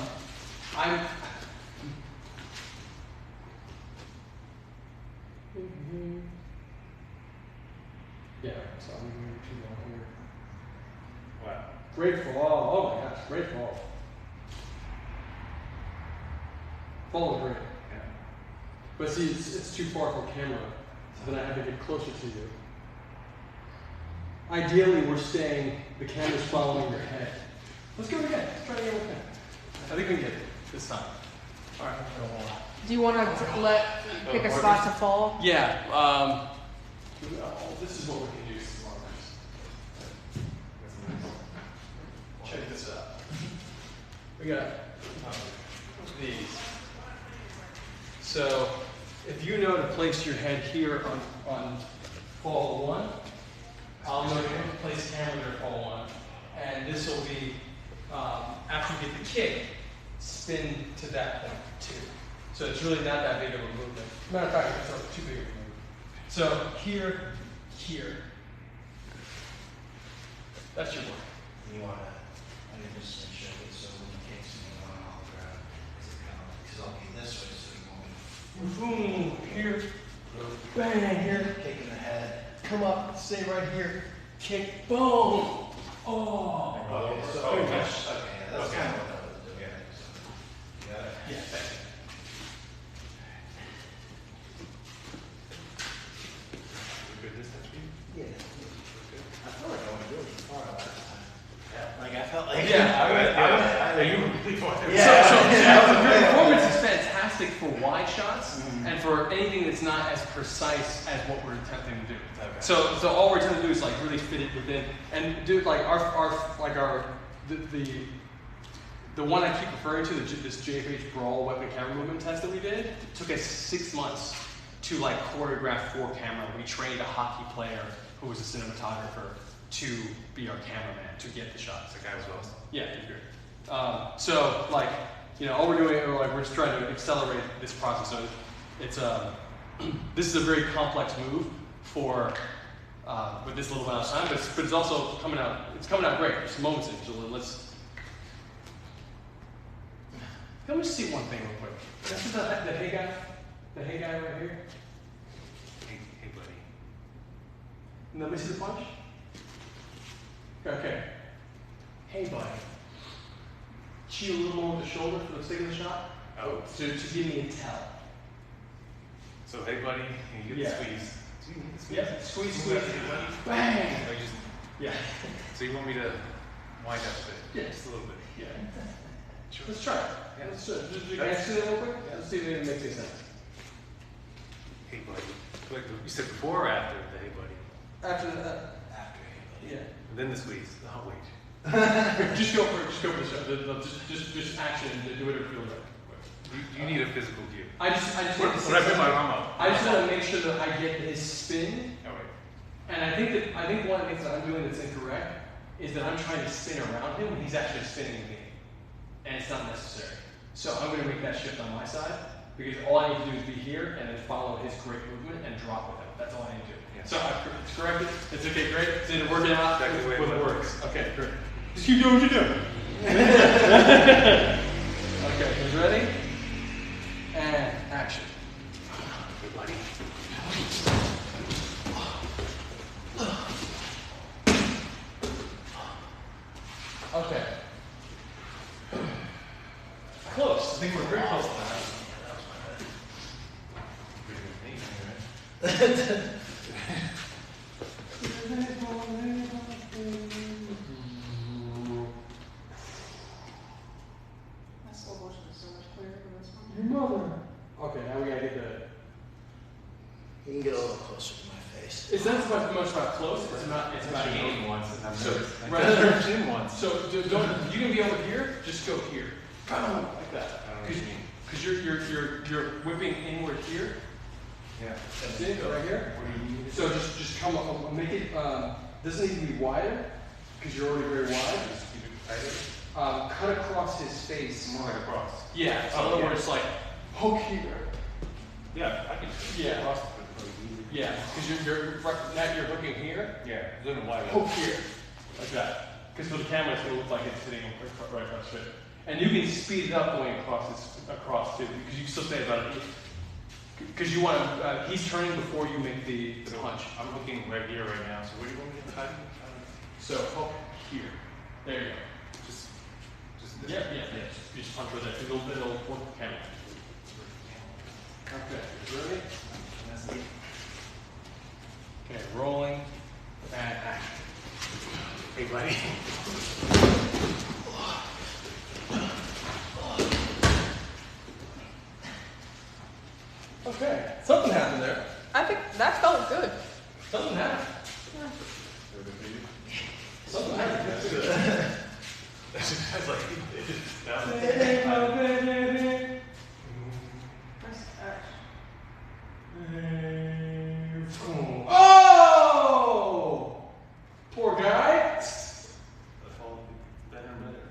Yeah, so I'm moving too long here. Wow. Great fall. Oh my gosh, great fall. Fall is great. Yeah. But see, it's too far from camera, so then I have to get closer to you. Ideally, we're staying, the camera's following your head. Let's go again. Let's try it again with him. I think we can get it this time. All right. Do you want to pick a spot to fall? Yeah. This is what we can use as markers. Check this out. We got these. So if you know to place your head here on fall 1, I'll know to place camera there fall 1. And this will be, after you get the kick, spin to that point too. So it's really not that big of a movement. Matter of fact, it's not too big of a movement. So here, here. That's your work. You wanna, I can just make sure that so when he kicks me on all the ground, is it kind of like, cause I'll be this way, so you want me Boom, here, bang, here. to kick in the head. Come up, stay right here, kick, boom. Oh. Okay, so okay. pretty much, okay, yeah, that's Okay. kind of what I was doing. So, you got it. Yeah. Thank you. Good this time, Steve? Yeah. I feel like I went really far last time. Yeah. Like I felt like. Yeah, you were really far. So your performance is fantastic for wide shots and for anything that's not as precise as what we're attempting to do. Okay. So all we're attempting to do is like really fit it within and do like the one I keep referring to, this JFH Brawl weapon camera movement test that we did, took us 6 months to like choreograph for camera. We trained a hockey player who was a cinematographer to be our cameraman to get the shots. The guy was awesome. Yeah, he's great. So like, you know, all we're doing, we're just trying to accelerate this process. So it's this is a very complex move for with this little amount of time, but it's also coming out. It's coming out great. There's some moments in it. So let me see one thing real quick. This is the hey guy. The hey guy right here. Hey, buddy. Let me see the punch. Okay. Hey buddy. Cheat a little more with the shoulder for the sake of the shot. Oh. To give me a tell. So, hey, buddy, and you get the squeeze. So you need the squeeze. Yeah, squeeze, squeeze. Hey, buddy. Bang! Or just, Yeah. so you want me to wind up a bit? Yeah. Just a little bit. Yeah. Sure. Let's try it. Yeah. Let's do it. Can I see that real quick? Let's see if it makes any sense. Hey, buddy. Like you said before or after the hey, buddy? After that. After he Yeah. And then the squeeze. Oh, wait. Just go for the shot. Just action and do whatever you feel right. You need a physical cue. I just When I put my arm up. I just want to make sure that I get his spin. Oh, wait. And I think one of the things that I'm doing that's incorrect is that I'm trying to spin around him when he's actually spinning me. And it's not necessary. So I'm going to make that shift on my side because all I need to do is be here and then follow his great movement and drop with him. That's all I need to do. Yeah. So it's corrected. It's okay, great. It's either working out Exactly the way it with was. works. Okay, great. Just keep doing what you're doing. Okay, you ready? And action. Hey, buddy. Okay. Close. I think we're very close to that. Pretty good thing, right? My slow motion is so much clearer than this one. Your mother. Okay, now we gotta get the. You can get a little closer to my face. It's not so much about close. It's about Shown aim. once and I'm nervous. Right. I've seen once. So don't. You can be over here. Just go here. Like that. I don't know what you mean. Because you're whipping inward here. Yeah. That's it. Right here. So just come up. Make it. Doesn't need to be wider because you're already very wide. Just keep it tighter. Cut across his face. More like a cross. Yeah. So in Oh, other yeah. words, like hook here. Yeah, I can Yeah. cross it pretty easy. Yeah. Because now you're hooking here. Yeah, a little wide. Hook here, like that. Because for the camera, it's going to look like it's sitting right across it. And you can speed it up going across too, because you can still say about it. Because you want to, he's turning before you make the punch. I'm hooking right here right now, so where do you want me to cut? So hook here. There you go. Just Yeah. You just punch right there. It'll work the camera. Okay, you ready? Okay, rolling and action. Hey, buddy. Okay, something happened there. I think that felt good. Something happened. Something happened. That's good. That's like, it just, that was, Nice action. Oh! Poor guy. that's all better and better.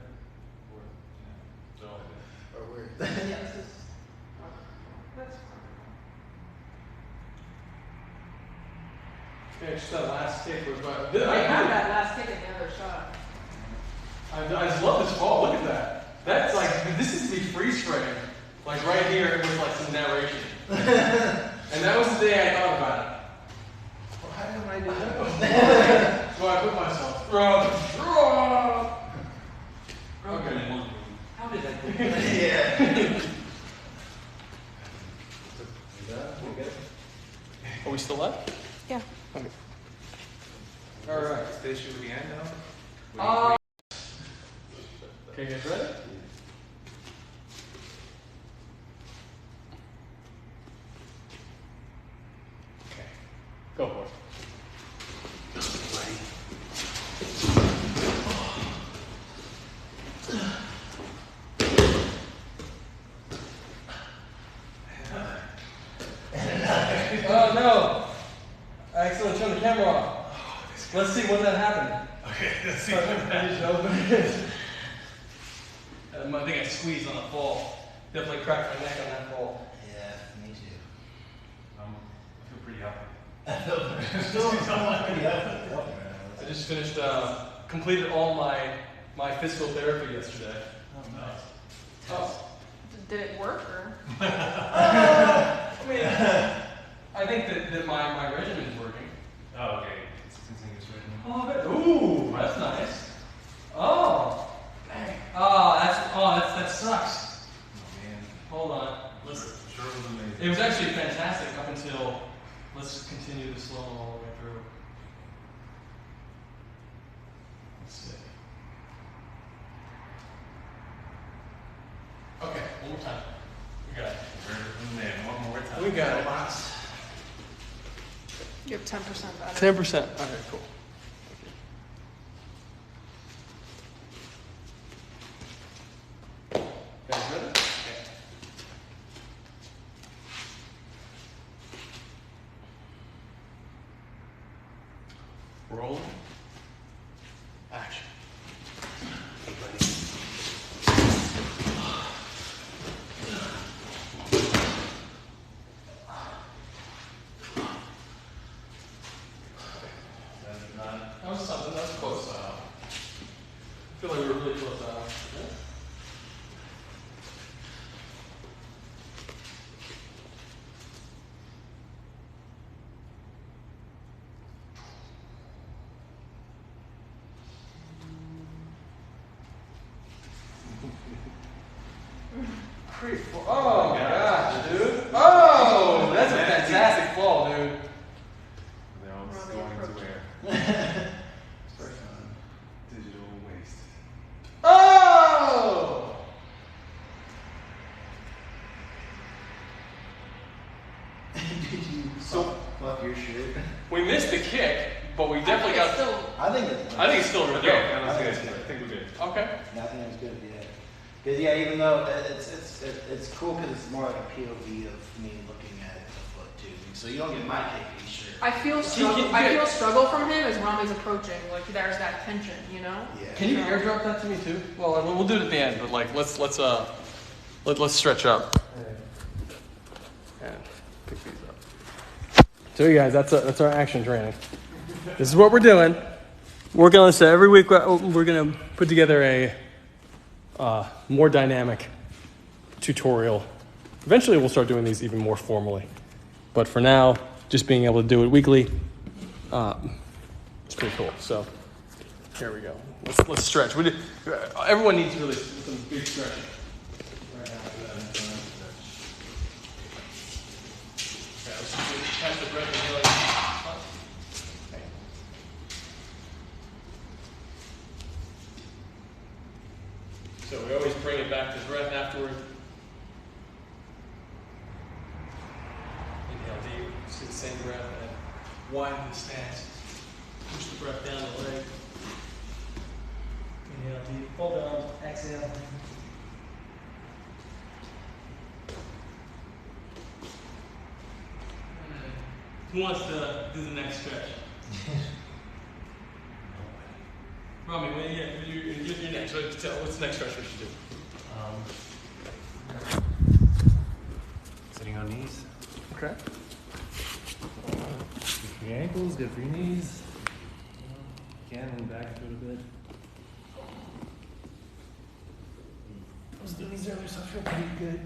Or, yeah, so I Or weird. Yeah, this is. That's Okay, just that last kick was about. I had that last kick in the other shot. I just love this ball. Look at that. That's like, this is to be freeze frame. Like right here with like some narration. And that was the day I thought about it. Why am I doing that? So I put myself. Okay. How did that go? Yeah. we still live? Yeah. Okay. All right. Stay issue with the end now? Okay, guys ready? Okay. Go for it. Oh no! I accidentally turned the camera off. Let's see when that happened. Okay, let's see. I just opened it. I think I squeezed on the fall. Definitely cracked my neck on that fall. Yeah, me too. I feel pretty healthy. Still somewhat pretty healthy. I just finished, completed all my physical therapy yesterday. Oh, nice. Oh. Did it work or? I mean, I think that my regimen is working. Oh, okay. It's continuous regimen. Oh, ooh, that's nice. Oh, dang. That sucks. Oh, man. Hold on. Listen. Sure was amazing. It was actually fantastic up until, let's continue the slow all the way through. Let's see. Okay, one more time. We got it. Man, one more time. We got it. You have 10% better. 10%. Okay, cool. Guys ready? Okay. Roll. Action. That was something. That was close. I feel like we were really close. Oh my gosh, dude. Oh, that's a fantastic fall, dude. They're all just going to where? Digital waste. Oh! Did you fuck your shit? We missed the kick, but we definitely got. Still, I think it's. I think it's still good. Okay, now let's do it. I think we're good. Okay. Yeah, I think it's good. Yeah. Because yeah, even though it's cool because it's more like a POV of me looking at the foot too. So you don't get my kick piece shirt. I feel struggle from him as Rami's approaching. Like there's that tension, you know. Yeah. Can you airdrop that to me too? Well, we'll do it at the end, but like let's stretch up. And pick these up. So you guys, that's our action training. This is what we're doing. Working on this every week. We're gonna put together a more dynamic tutorial. Eventually, we'll start doing these even more formally. But for now, just being able to do it weekly, it's pretty cool. So here we go. Let's stretch. Everyone needs really some big stretching. Right after that. Okay, let's just catch the breath and really. Okay. So we always bring it back to breath afterward. Inhale deep, just do the same breath and widen the stance. Push the breath down the leg. Inhale deep, pull down, exhale. Who wants to do the next stretch? Rami, you're next. What's the next stretch we should do? Sitting on knees. Okay. Good for your ankles, good for your knees. Again, and back a little bit. I was doing these earlier, so I feel pretty good.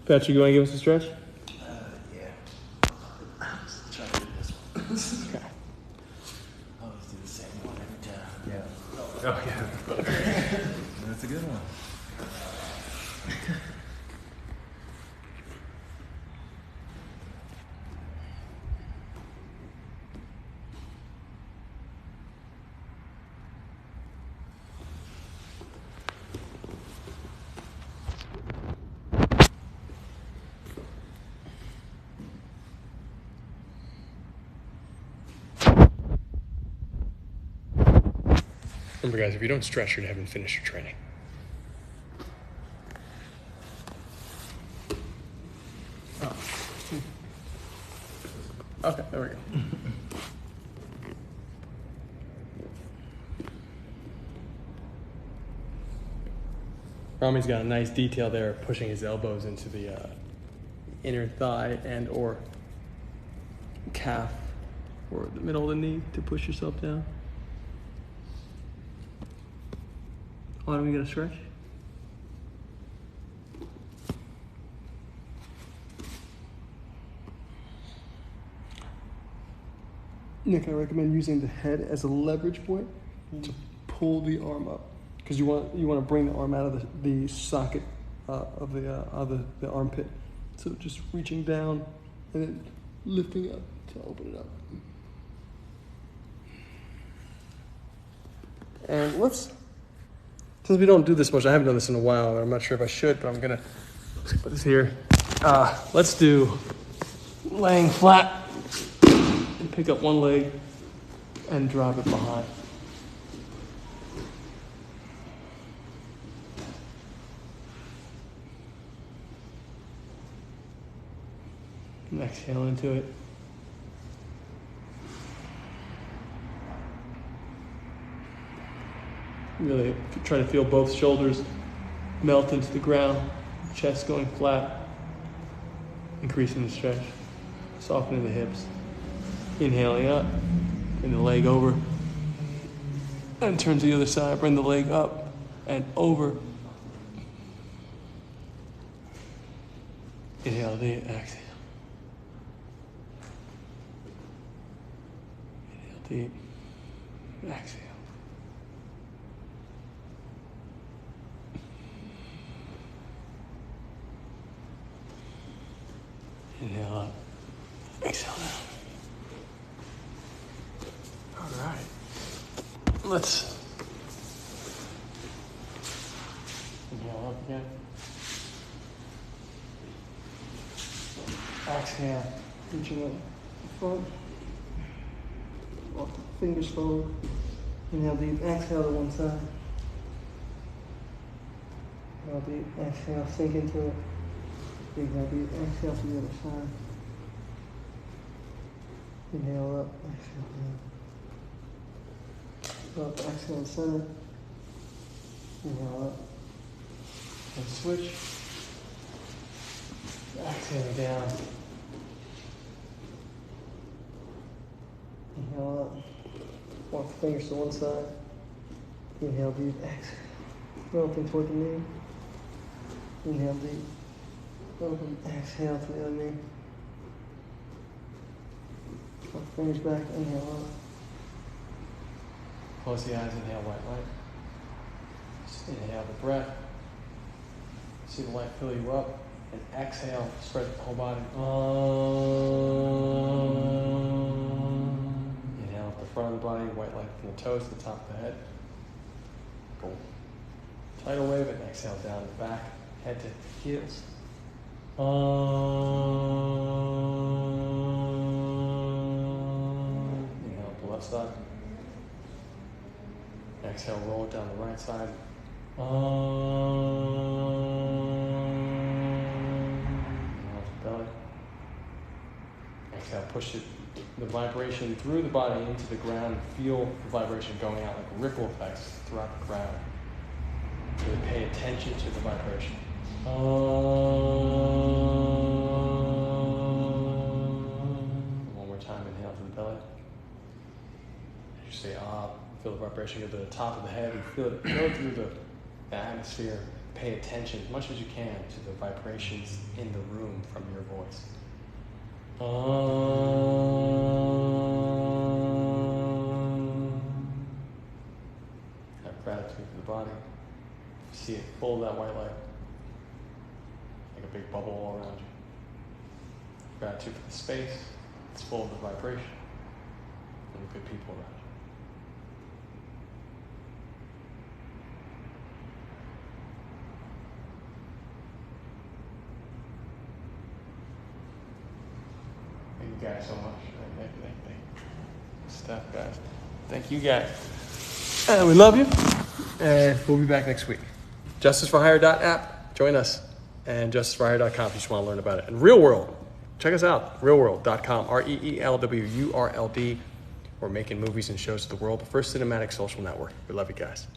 Patrick, you want to give us a stretch? Yeah. Let's try to do this one. Okay. I always do the same one every time. That's a good one. Remember, guys, if you don't stretch, you haven't finished your training. Oh. Okay, there we go. Rami's got a nice detail there, pushing his elbows into the inner thigh and or calf or the middle of the knee to push yourself down. Autumn, you gonna stretch? Nick, I recommend using the head as a leverage point to pull the arm up, because you want to bring the arm out of the socket of the armpit. So just reaching down and then lifting up to open it up. And since we don't do this much, I haven't done this in a while, and I'm not sure if I should, but I'm gonna put this here. Let's do laying flat and pick up one leg and drop it behind. And exhale into it. Really try to feel both shoulders melt into the ground, chest going flat, increasing the stretch, softening the hips. Inhaling up, bring the leg over, and turn to the other side, bring the leg up and over. Inhale deep, exhale. Inhale deep, exhale. Inhale up, exhale down. All right. Let's inhale up again. Exhale, reaching up front. Walk the fingers forward. Inhale deep, exhale to one side. Inhale deep, exhale, sink into it. Inhale deep, exhale to the other side. Inhale up, exhale down. Up, exhale center. Inhale up. And switch. Exhale down. Inhale up. Walk the fingers to one side. Inhale deep, exhale. Melting toward the knee. Inhale deep. Open, exhale to the other knee. Walk the fingers back, inhale up. Close the eyes, inhale white light. Just inhale the breath. See the light fill you up. And exhale, spread the whole body. Inhale up the front of the body, white light from the toes to the top of the head. Go. Tidal wave and exhale down the back, head to heels. Inhale up the left side. Exhale, roll it down the right side. Inhale to the belly. Exhale, push the vibration through the body into the ground. Feel the vibration going out like ripple effects throughout the ground. Really pay attention to the vibration. One more time, inhale to the belly. As you say ah, feel the vibration go to the top of the head and feel it go through the atmosphere. Pay attention as much as you can to the vibrations in the room from your voice. Have gratitude for the body. See it full of that white light. Like a big bubble all around you. Gratitude for the space. It's full of the vibration and the good people around you. Thank you guys so much. Thank you. Staff guys. Thank you guys. We love you. And we'll be back next week. JusticeForHire.app. Join us. And JusticeForHire.com if you just want to learn about it. And Real World. Check us out. RealWorld.com. ReelWurld. We're making movies and shows to the world. The first cinematic social network. We love you guys.